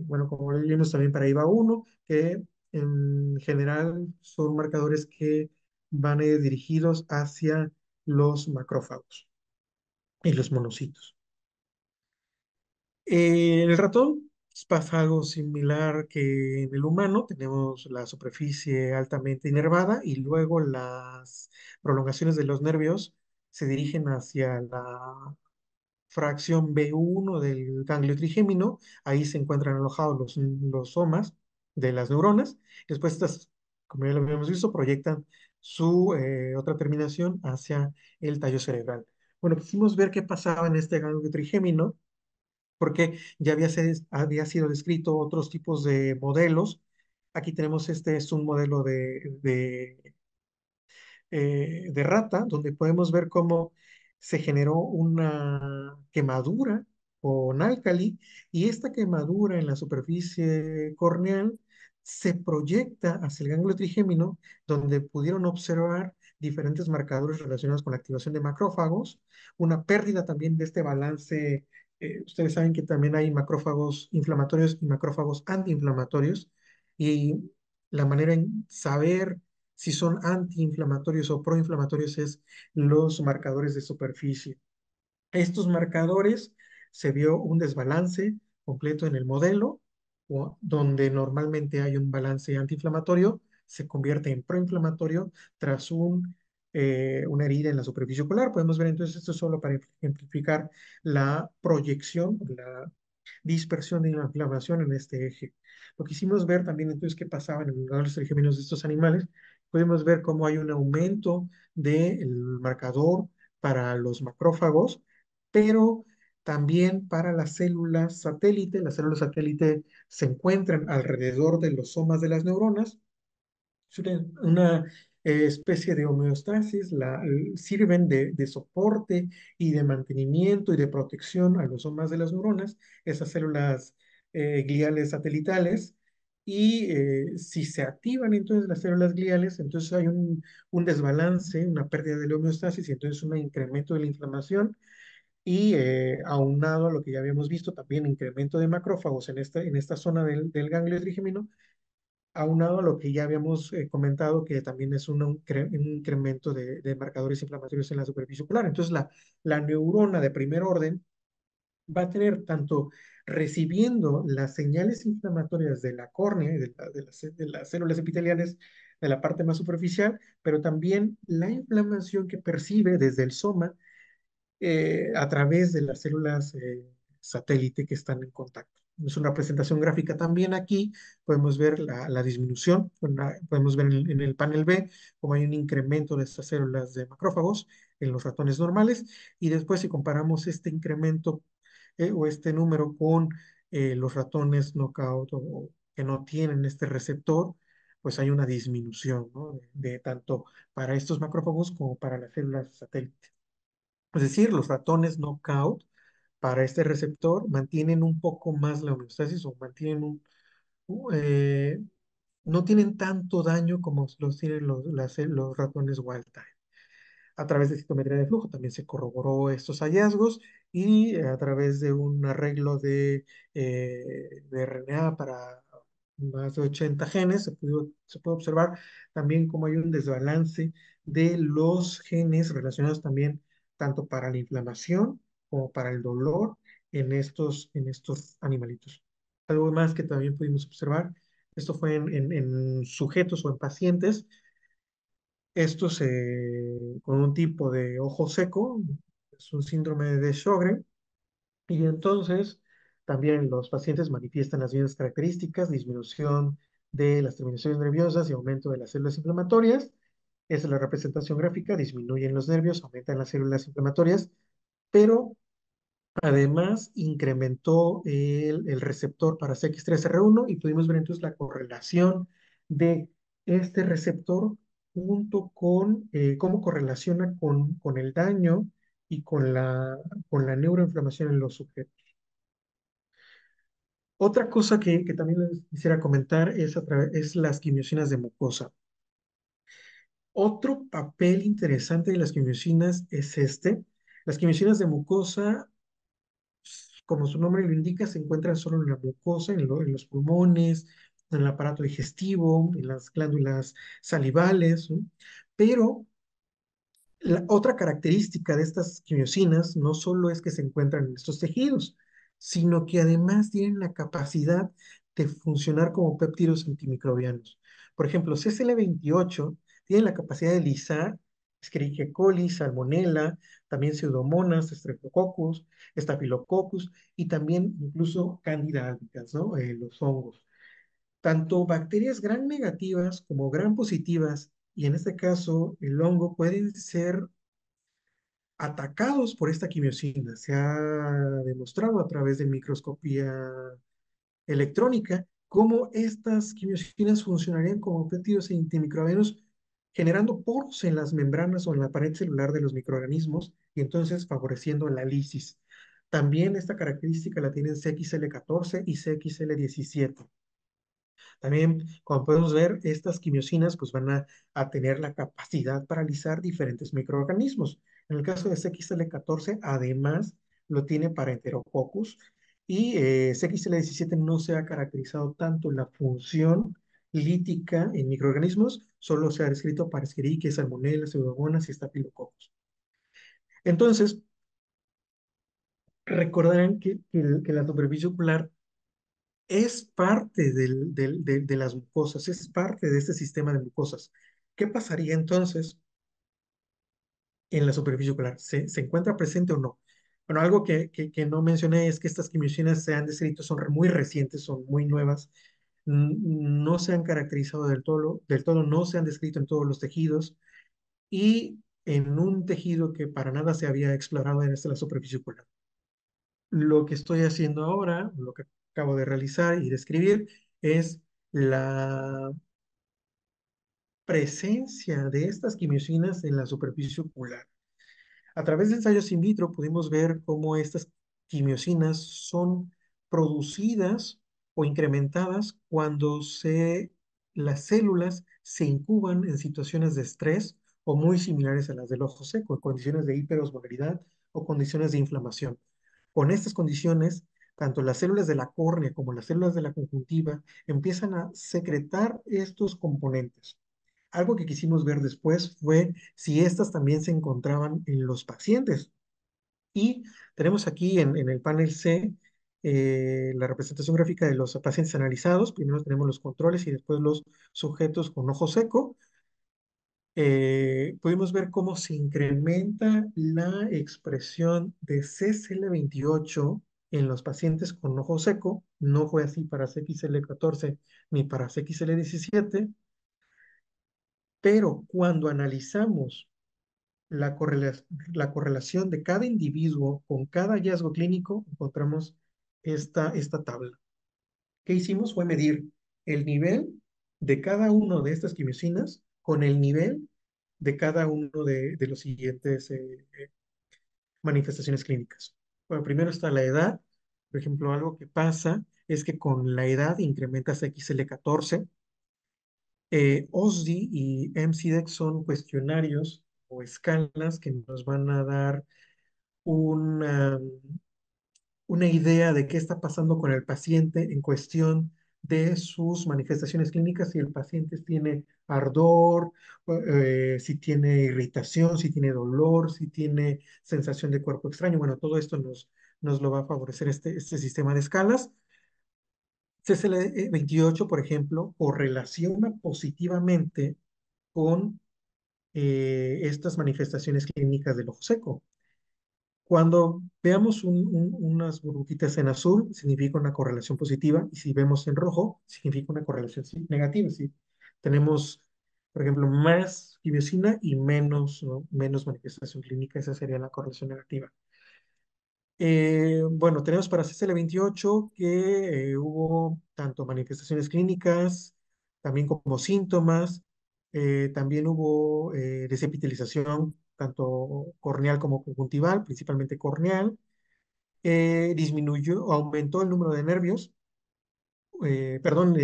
bueno, como vimos también para IVA1, que en general son marcadores que van a ir dirigidos hacia los macrófagos y los monocitos. En el ratón pues, pasa algo similar que en el humano. Tenemos la superficie altamente inervada y luego las prolongaciones de los nervios se dirigen hacia la fracción B1 del ganglio trigémino. Ahí se encuentran alojados los somas de las neuronas. Después estas, como ya lo habíamos visto, proyectan su otra terminación hacia el tallo cerebral. Bueno, quisimos ver qué pasaba en este ganglio trigémino porque ya había sido descrito otros tipos de modelos. Aquí tenemos, este es un modelo de rata, donde podemos ver cómo se generó una quemadura con álcali y esta quemadura en la superficie corneal se proyecta hacia el ganglio trigémino, donde pudieron observar diferentes marcadores relacionados con la activación de macrófagos, una pérdida también de este balance. Ustedes saben que también hay macrófagos inflamatorios y macrófagos antiinflamatorios, y la manera en saber si son antiinflamatorios o proinflamatorios es los marcadores de superficie. Estos marcadores se vio un desbalance completo en el modelo, donde normalmente hay un balance antiinflamatorio, se convierte en proinflamatorio tras una herida en la superficie ocular. Podemos ver entonces esto solo para ejemplificar la proyección, la dispersión de la inflamación en este eje. Lo que hicimos ver también entonces qué pasaba en los trigéminos de estos animales. Podemos ver cómo hay un aumento del marcador para los macrófagos, pero también para las células satélite. Las células satélite se encuentran alrededor de los somas de las neuronas. Es una especie de homeostasis, sirven de soporte y de mantenimiento y de protección a los somas de las neuronas, esas células gliales satelitales. Y si se activan entonces las células gliales, entonces hay un desbalance, una pérdida de la homeostasis y entonces un incremento de la inflamación. Y aunado a lo que ya habíamos visto, también incremento de macrófagos en esta zona del ganglio trigémino, aunado a lo que ya habíamos comentado, que también es un incremento de marcadores inflamatorios en la superficie ocular. Entonces, la neurona de primer orden va a tener tanto recibiendo las señales inflamatorias de la córnea y de las células epiteliales de la parte más superficial, pero también la inflamación que percibe desde el soma a través de las células satélite que están en contacto. Es una presentación gráfica también aquí. Podemos ver la disminución, podemos ver en el panel B cómo hay un incremento de estas células de macrófagos en los ratones normales, y después si comparamos este incremento o este número con los ratones knockout o que no tienen este receptor, pues hay una disminución, ¿no? de tanto para estos macrófagos como para las células satélite. Es decir, los ratones knockout para este receptor mantienen un poco más la homeostasis o eh, no tienen tanto daño como los tienen los ratones wild type. A través de citometría de flujo también se corroboró estos hallazgos, y a través de un arreglo de RNA para más de 80 genes se puede observar también cómo hay un desbalance de los genes relacionados también tanto para la inflamación como para el dolor en estos animalitos. Algo más que también pudimos observar, esto fue en sujetos o en pacientes, estos con un tipo de ojo seco, es un síndrome de Sjögren, y entonces también los pacientes manifiestan las mismas características: disminución de las terminaciones nerviosas y aumento de las células inflamatorias. Esa es la representación gráfica: disminuyen los nervios, aumentan las células inflamatorias, pero además, incrementó el receptor para CX3R1, y pudimos ver entonces la correlación de este receptor junto con cómo correlaciona con el daño y con la neuroinflamación en los sujetos. Otra cosa que también les quisiera comentar es las quimiosinas de mucosa. Otro papel interesante de las quimiosinas es este. Las quimiosinas de mucosa, como su nombre lo indica, se encuentran solo en la mucosa, en los pulmones, en el aparato digestivo, en las glándulas salivales, ¿no? Pero la otra característica de estas quimiosinas no solo es que se encuentran en estos tejidos, sino que además tienen la capacidad de funcionar como péptidos antimicrobianos. Por ejemplo, CCL28 tiene la capacidad de lisar Escherichia coli, Salmonella, también Pseudomonas, Streptococcus, Staphylococcus y también incluso Candida albicans, ¿no? Los hongos. Tanto bacterias gram negativas como gram positivas, y en este caso el hongo, pueden ser atacados por esta quimiosina. Se ha demostrado a través de microscopía electrónica cómo estas quimiosinas funcionarían como péptidos antimicrobianos, generando poros en las membranas o en la pared celular de los microorganismos y entonces favoreciendo la lisis. También esta característica la tienen CXL14 y CXL17. También, como podemos ver, estas quimiosinas pues van a tener la capacidad para alisar diferentes microorganismos. En el caso de CXL14, además, lo tiene para Enterococcus y CXL17 no se ha caracterizado tanto la función lítica en microorganismos, solo se ha descrito para Escherichia, Salmonella, Pseudomonas y Staphylococcus. Entonces, recordarán que la superficie ocular es parte de las mucosas, es parte de este sistema de mucosas. ¿Qué pasaría entonces en la superficie ocular? ¿Se encuentra presente o no? Bueno, algo que no mencioné es que estas quimiosinas se han descrito, son muy recientes, son muy nuevas, no se han caracterizado del todo, no se han descrito en todos los tejidos y en un tejido que para nada se había explorado en la superficie ocular. Lo que estoy haciendo ahora, lo que acabo de realizar y describir, es la presencia de estas quimiosinas en la superficie ocular. A través de ensayos in vitro pudimos ver cómo estas quimiosinas son producidas o incrementadas cuando las células se incuban en situaciones de estrés o muy similares a las del ojo seco, en condiciones de hiperosmolaridad o condiciones de inflamación. Con estas condiciones, tanto las células de la córnea como las células de la conjuntiva empiezan a secretar estos componentes. Algo que quisimos ver después fue si estas también se encontraban en los pacientes. Y tenemos aquí en el panel C la representación gráfica de los pacientes analizados. Primero tenemos los controles y después los sujetos con ojo seco. Pudimos ver cómo se incrementa la expresión de CCL28 en los pacientes con ojo seco. No fue así para CXL14 ni para CXL17, pero cuando analizamos la correlación de cada individuo con cada hallazgo clínico, encontramos esta tabla. ¿Qué hicimos? Fue medir el nivel de cada uno de estas quimiosinas con el nivel de cada uno de los siguientes manifestaciones clínicas. Bueno, primero está la edad. Por ejemplo, algo que pasa es que con la edad incrementas XL14. OSDI y MCDEX son cuestionarios o escalas que nos van a dar una, una idea de qué está pasando con el paciente en cuestión de sus manifestaciones clínicas, si el paciente tiene ardor, si tiene irritación, si tiene dolor, si tiene sensación de cuerpo extraño. Bueno, todo esto nos lo va a favorecer este sistema de escalas. CCL28, por ejemplo, correlaciona positivamente con estas manifestaciones clínicas del ojo seco. Cuando veamos unas burbujitas en azul, significa una correlación positiva, y si vemos en rojo, significa una correlación negativa. ¿Sí? Tenemos, por ejemplo, más quimiosina y menos, ¿no? Menos manifestación clínica, esa sería la correlación negativa. Bueno, tenemos para CCL28 que hubo tanto manifestaciones clínicas, también como síntomas, también hubo desepitelización, tanto corneal como conjuntival, principalmente corneal, aumentó el número de nervios, perdón,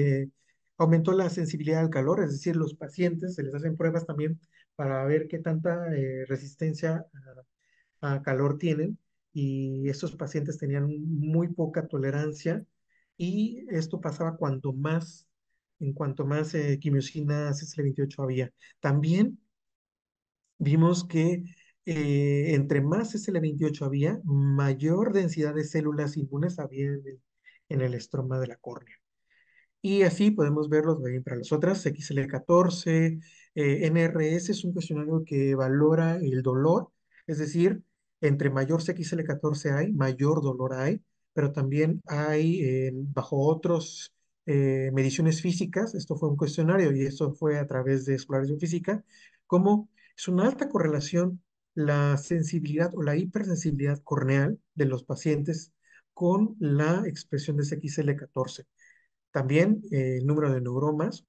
aumentó la sensibilidad al calor, es decir, los pacientes se les hacen pruebas también para ver qué tanta resistencia a calor tienen, y estos pacientes tenían muy poca tolerancia, y esto pasaba en cuanto más quimiosina CCL28 había. También vimos que entre más SL28 había, mayor densidad de células inmunes había en el estroma de la córnea. Y así podemos verlos también para las otras, XL14, NRS es un cuestionario que valora el dolor, es decir, entre mayor XL14 hay, mayor dolor hay, pero también hay bajo otros mediciones físicas, esto fue un cuestionario y esto fue a través de exploración física, como es una alta correlación la sensibilidad o la hipersensibilidad corneal de los pacientes con la expresión de ese XL14. También el número de neuromas,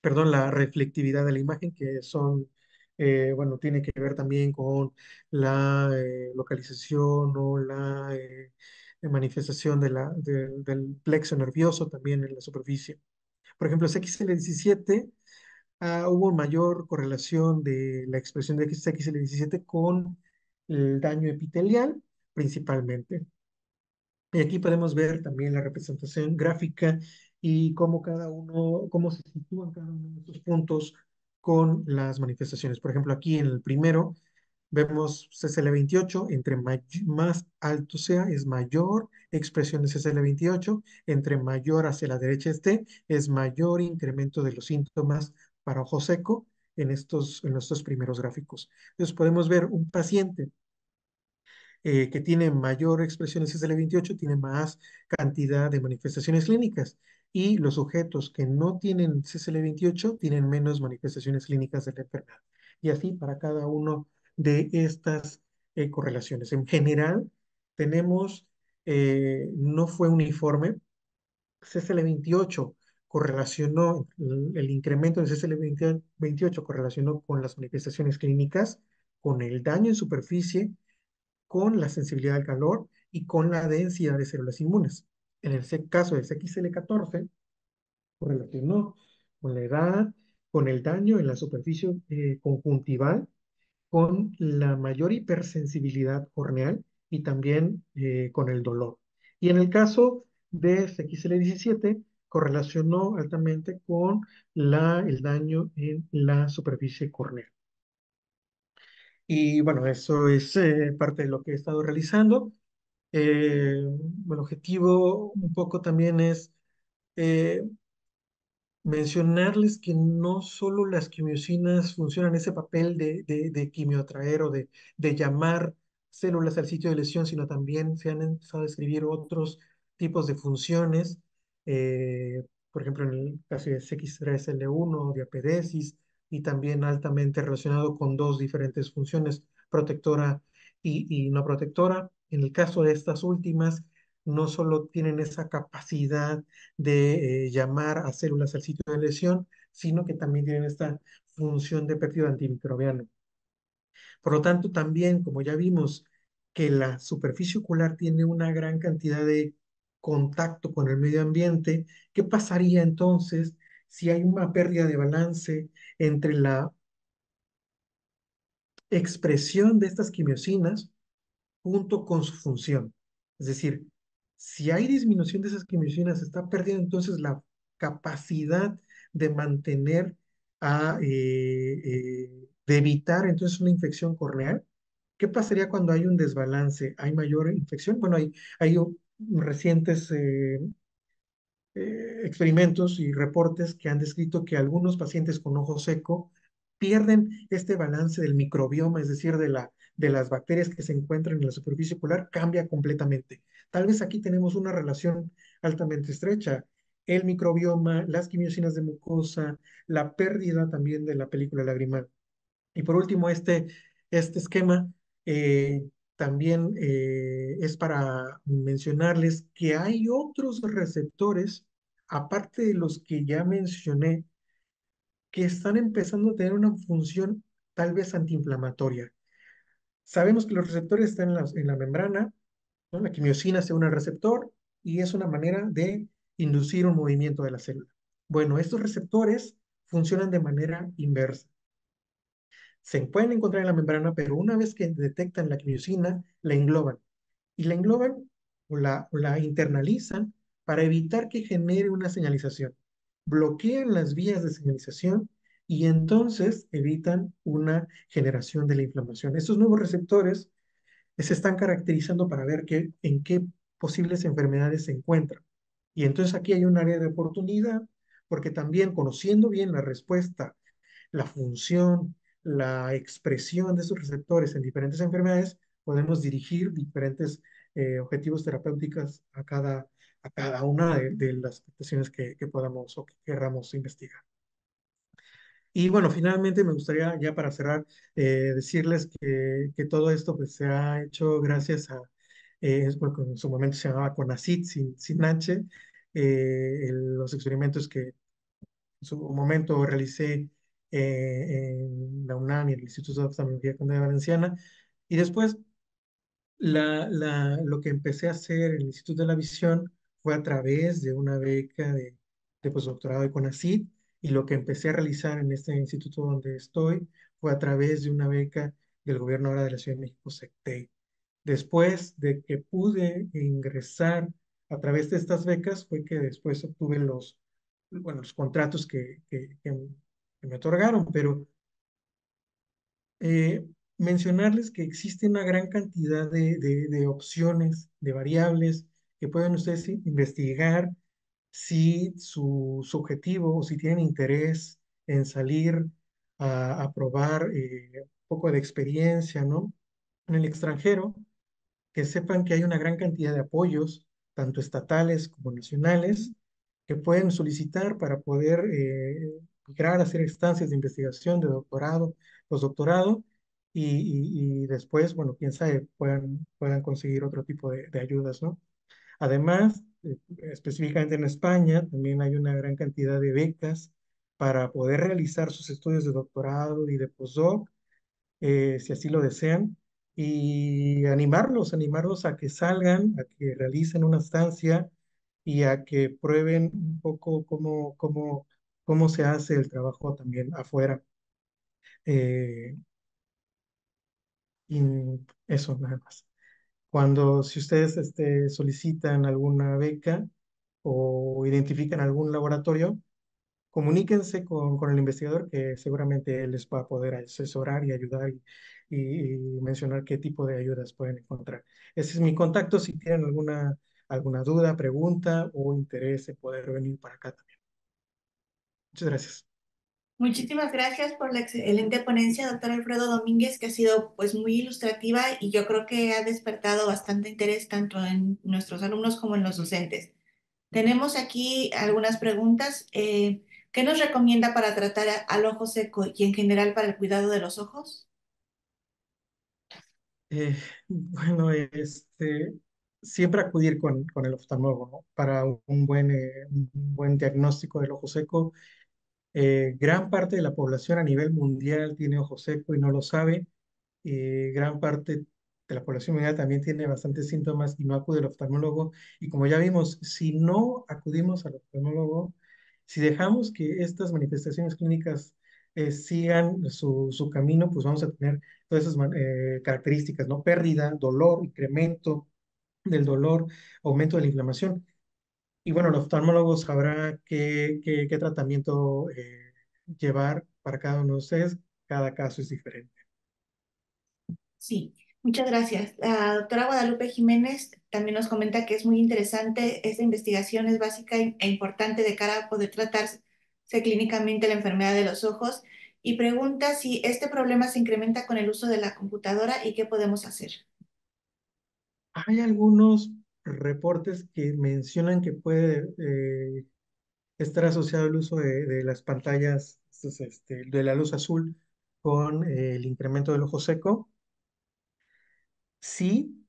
perdón, la reflectividad de la imagen, que son, bueno, tiene que ver también con la localización o la manifestación del plexo nervioso también en la superficie. Por ejemplo, XL17, hubo mayor correlación de la expresión de XL17 con el daño epitelial, principalmente. Y aquí podemos ver también la representación gráfica y cómo cada uno, cómo se sitúan cada uno de estos puntos con las manifestaciones. Por ejemplo, aquí en el primero vemos CCL28, entre más alto sea, es mayor expresión de CCL28, entre mayor hacia la derecha esté, es mayor incremento de los síntomas para ojo seco en estos primeros gráficos. Entonces podemos ver un paciente que tiene mayor expresión de CCL28 tiene más cantidad de manifestaciones clínicas y los sujetos que no tienen CCL28 tienen menos manifestaciones clínicas de la enfermedad. Y así para cada uno de estas correlaciones. En general, tenemos, no fue uniforme, CCL28 correlacionó, el incremento de CCL28 correlacionó con las manifestaciones clínicas, con el daño en superficie, con la sensibilidad al calor y con la densidad de células inmunes. En el caso del XL14, correlacionó con la edad, con el daño en la superficie conjuntival, con la mayor hipersensibilidad corneal y también con el dolor. Y en el caso de XL17, correlacionó altamente con el daño en la superficie corneal. Y bueno, eso es parte de lo que he estado realizando. El objetivo un poco también es eh, mencionarles que no solo las quimiosinas funcionan ese papel de quimioatraer o de llamar células al sitio de lesión, sino también se han empezado a describir otros tipos de funciones. Por ejemplo, en el caso de X3L1, diapedesis, y también altamente relacionado con dos diferentes funciones, protectora y no protectora. En el caso de estas últimas, no solo tienen esa capacidad de llamar a células al sitio de lesión, sino que también tienen esta función de péptido antimicrobiano. Por lo tanto, también, como ya vimos, que la superficie ocular tiene una gran cantidad de contacto con el medio ambiente, ¿qué pasaría entonces si hay una pérdida de balance entre la expresión de estas quimiosinas junto con su función? Es decir, si hay disminución de esas quimiosinas, se está perdiendo entonces la capacidad de mantener, de evitar entonces una infección corneal. ¿Qué pasaría cuando hay un desbalance? ¿Hay mayor infección? Bueno, hay recientes experimentos y reportes que han descrito que algunos pacientes con ojo seco pierden este balance del microbioma, es decir, de las bacterias que se encuentran en la superficie ocular, cambia completamente. Tal vez aquí tenemos una relación altamente estrecha. El microbioma, las quimiosinas de mucosa, la pérdida también de la película lagrimal. Y por último, este esquema también es para mencionarles que hay otros receptores, aparte de los que ya mencioné, que están empezando a tener una función tal vez antiinflamatoria. Sabemos que los receptores están en la membrana, ¿no? La quimiosina se une al receptor y es una manera de inducir un movimiento de la célula. Bueno, estos receptores funcionan de manera inversa. Se pueden encontrar en la membrana, pero una vez que detectan la quimiosina, la engloban. Y la engloban o la internalizan para evitar que genere una señalización. Bloquean las vías de señalización y entonces evitan una generación de la inflamación. Estos nuevos receptores se están caracterizando para ver en qué posibles enfermedades se encuentran. Y entonces aquí hay un área de oportunidad, porque también conociendo bien la respuesta, la función, la expresión de esos receptores en diferentes enfermedades, podemos dirigir diferentes objetivos terapéuticos a cada una de las afectaciones que podamos o que queramos investigar. Y bueno, finalmente me gustaría ya para cerrar decirles que todo esto pues, se ha hecho gracias a, es porque en su momento se llamaba CONACYT sin H, los experimentos que en su momento realicé en la UNAM y el Instituto de Oftalmología Candela Valenciana. Y después lo que empecé a hacer en el Instituto de la Visión fue a través de una beca de postdoctorado de CONACYT, y lo que empecé a realizar en este instituto donde estoy fue a través de una beca del gobierno ahora de la Ciudad de México, SECTEI. Después de que pude ingresar a través de estas becas, fue que después obtuve bueno, los contratos que me otorgaron, pero eh, mencionarles que existe una gran cantidad de opciones, de variables que pueden ustedes investigar si su objetivo o si tienen interés en salir a probar un poco de experiencia, ¿no? En el extranjero, que sepan que hay una gran cantidad de apoyos, tanto estatales como nacionales, que pueden solicitar para poder migrar a hacer estancias de investigación, de doctorado, postdoctorado, y después, bueno, quién sabe, puedan conseguir otro tipo de ayudas, ¿no? Además, específicamente en España, también hay una gran cantidad de becas para poder realizar sus estudios de doctorado y de postdoc, si así lo desean, y animarlos a que salgan, a que realicen una estancia y a que prueben un poco cómo se hace el trabajo también afuera. Eh, y eso nada más. Si ustedes solicitan alguna beca o identifican algún laboratorio, comuníquense con el investigador, que seguramente él les va a poder asesorar y ayudar y mencionar qué tipo de ayudas pueden encontrar. Ese es mi contacto si tienen alguna duda, pregunta o interés en poder venir para acá también. Muchas gracias. Muchísimas gracias por la excelente ponencia, doctor Alfredo Domínguez, que ha sido pues muy ilustrativa y yo creo que ha despertado bastante interés tanto en nuestros alumnos como en los docentes. Tenemos aquí algunas preguntas. ¿Qué nos recomienda para tratar al ojo seco y en general para el cuidado de los ojos? Bueno, siempre acudir con el oftalmólogo, ¿no? Para un buen diagnóstico del ojo seco. Gran parte de la población a nivel mundial tiene ojo seco y no lo sabe. Gran parte de la población mundial también tiene bastantes síntomas y no acude al oftalmólogo. Y como ya vimos, si no acudimos al oftalmólogo, si dejamos que estas manifestaciones clínicas sigan su camino, pues vamos a tener todas esas características, ¿no? Pérdida, dolor, incremento del dolor, aumento de la inflamación. Y bueno, el oftalmólogo sabrá qué tratamiento llevar para cada uno de ustedes. Cada caso es diferente. Sí, muchas gracias. La doctora Guadalupe Jiménez también nos comenta que es muy interesante. Esta investigación es básica e importante de cara a poder tratarse clínicamente la enfermedad de los ojos y pregunta si este problema se incrementa con el uso de la computadora y qué podemos hacer. Hay algunos reportes que mencionan que puede estar asociado el uso de las pantallas, de la luz azul con el incremento del ojo seco. Sí,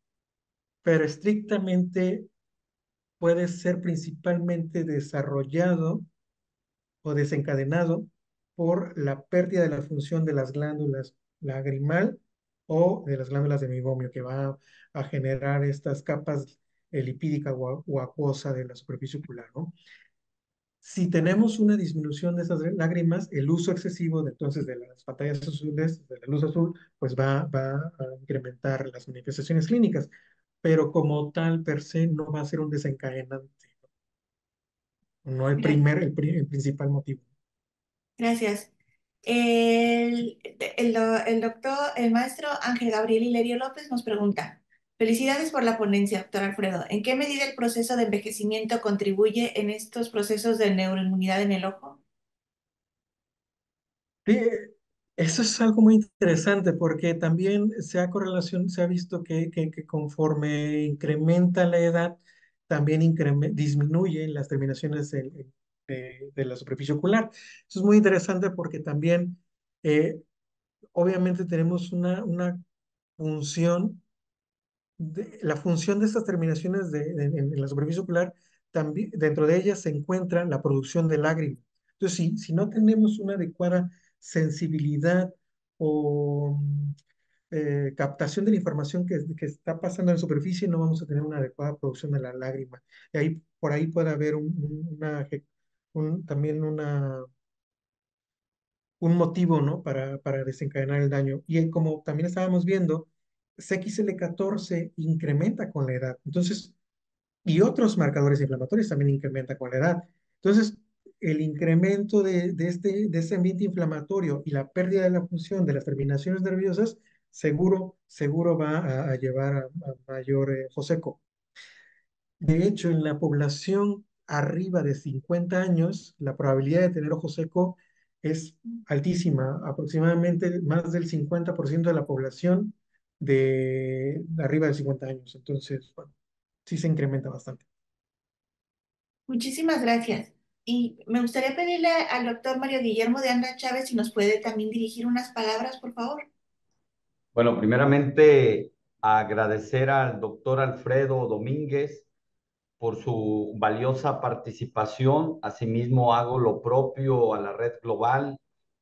pero estrictamente puede ser principalmente desarrollado o desencadenado por la pérdida de la función de las glándulas lagrimal o de las glándulas de meiomio, que va a generar estas capas lipídica o acuosa de la superficie ocular, ¿no? Si tenemos una disminución de esas lágrimas, el uso excesivo entonces de las pantallas azules, de la luz azul, pues va a incrementar las manifestaciones clínicas, pero como tal per se no va a ser un desencadenante, no Gra- el principal motivo. Gracias. El doctor, el maestro Ángel Gabriel Hilerio López nos pregunta, felicidades por la ponencia, doctor Alfredo. ¿En qué medida el proceso de envejecimiento contribuye en estos procesos de neuroinmunidad en el ojo? Sí, eso es algo muy interesante porque también se ha visto que conforme incrementa la edad, también disminuyen las terminaciones de la superficie ocular. Eso es muy interesante porque también, eh, obviamente, tenemos una función la función de estas terminaciones en la superficie ocular, también, dentro de ellas se encuentra la producción de lágrimas. Entonces, si no tenemos una adecuada sensibilidad o captación de la información que está pasando en la superficie, no vamos a tener una adecuada producción de la lágrima. Y ahí, por ahí puede haber también un motivo, ¿no? Para desencadenar el daño. Y como también estábamos viendo, CXL14 incrementa con la edad. Entonces, y otros marcadores inflamatorios también incrementan con la edad. Entonces, el incremento de este ambiente inflamatorio y la pérdida de la función de las terminaciones nerviosas, seguro va a llevar a mayor joseco. De hecho, en la población arriba de 50 años, la probabilidad de tener ojo seco es altísima, aproximadamente más del 50% de la población de arriba de 50 años. Entonces, bueno, sí se incrementa bastante. Muchísimas gracias. Y me gustaría pedirle al doctor Mario Guillermo de Anda Chávez si nos puede también dirigir unas palabras, por favor. Bueno, primeramente agradecer al doctor Alfredo Domínguez por su valiosa participación. Asimismo, hago lo propio a la Red Global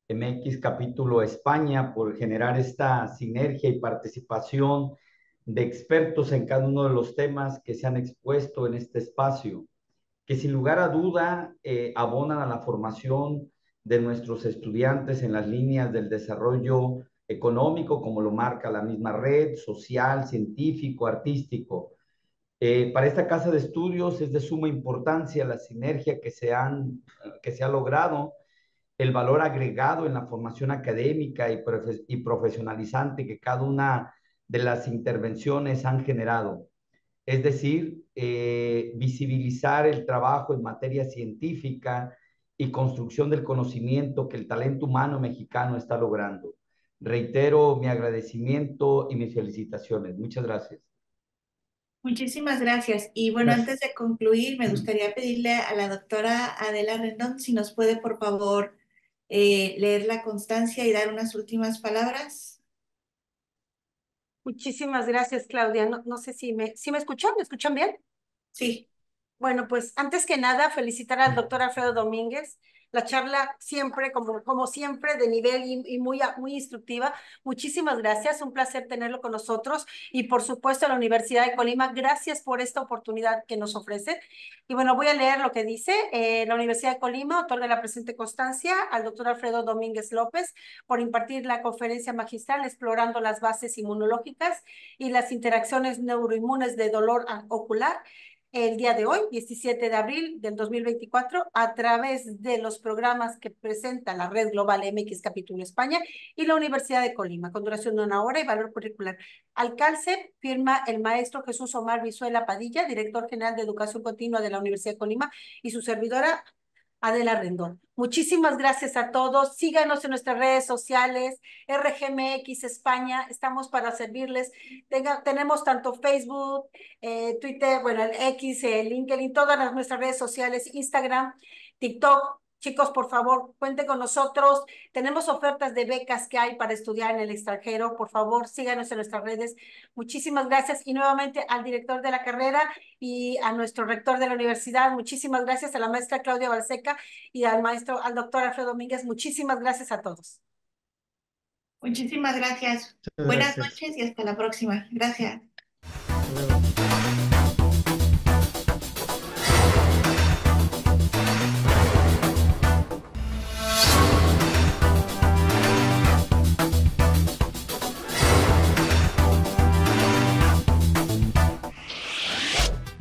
MX Capítulo España por generar esta sinergia y participación de expertos en cada uno de los temas que se han expuesto en este espacio, que sin lugar a duda abonan a la formación de nuestros estudiantes en las líneas del desarrollo económico, como lo marca la misma red, social, científico, artístico. Para esta casa de estudios es de suma importancia la sinergia que se ha logrado, el valor agregado en la formación académica y profesionalizante que cada una de las intervenciones han generado. Es decir, visibilizar el trabajo en materia científica y construcción del conocimiento que el talento humano mexicano está logrando. Reitero mi agradecimiento y mis felicitaciones. Muchas gracias. Muchísimas gracias. Y bueno, Gracias. antes de concluir, me gustaría pedirle a la doctora Adela Rendón si nos puede, por favor, leer la constancia y dar unas últimas palabras. Muchísimas gracias, Claudia. No sé si me escuchan, ¿me escuchan bien? Sí. Bueno, pues antes que nada, felicitar al doctor Alfredo Domínguez. La charla siempre, como siempre, de nivel y muy instructiva. Muchísimas gracias, un placer tenerlo con nosotros. Y por supuesto a la Universidad de Colima, gracias por esta oportunidad que nos ofrece. Y bueno, voy a leer lo que dice. La Universidad de Colima otorga la presente constancia al doctor Alfredo Domínguez López por impartir la conferencia magistral explorando las bases inmunológicas y las interacciones neuroinmunes de dolor ocular el día de hoy, 17 de abril del 2024, a través de los programas que presenta la Red Global MX Capítulo España y la Universidad de Colima, con duración de 1 hora y valor curricular. Al calce firma el maestro Jesús Omar Vizuela Padilla, director general de Educación Continua de la Universidad de Colima, y su servidora Adela Rendón. Muchísimas gracias a todos. Síganos en nuestras redes sociales, RGMX España, estamos para servirles. Tenemos tanto Facebook, Twitter, bueno, el X, el LinkedIn, todas nuestras redes sociales, Instagram, TikTok. Chicos, por favor, cuenten con nosotros. Tenemos ofertas de becas que hay para estudiar en el extranjero. Por favor, síganos en nuestras redes. Muchísimas gracias. Y nuevamente al director de la carrera y a nuestro rector de la universidad. Muchísimas gracias a la maestra Claudia Balseca y al doctor Alfredo Domínguez. Muchísimas gracias a todos. Muchísimas gracias. Muchas Buenas gracias. noches y hasta la próxima. Gracias. Hasta luego.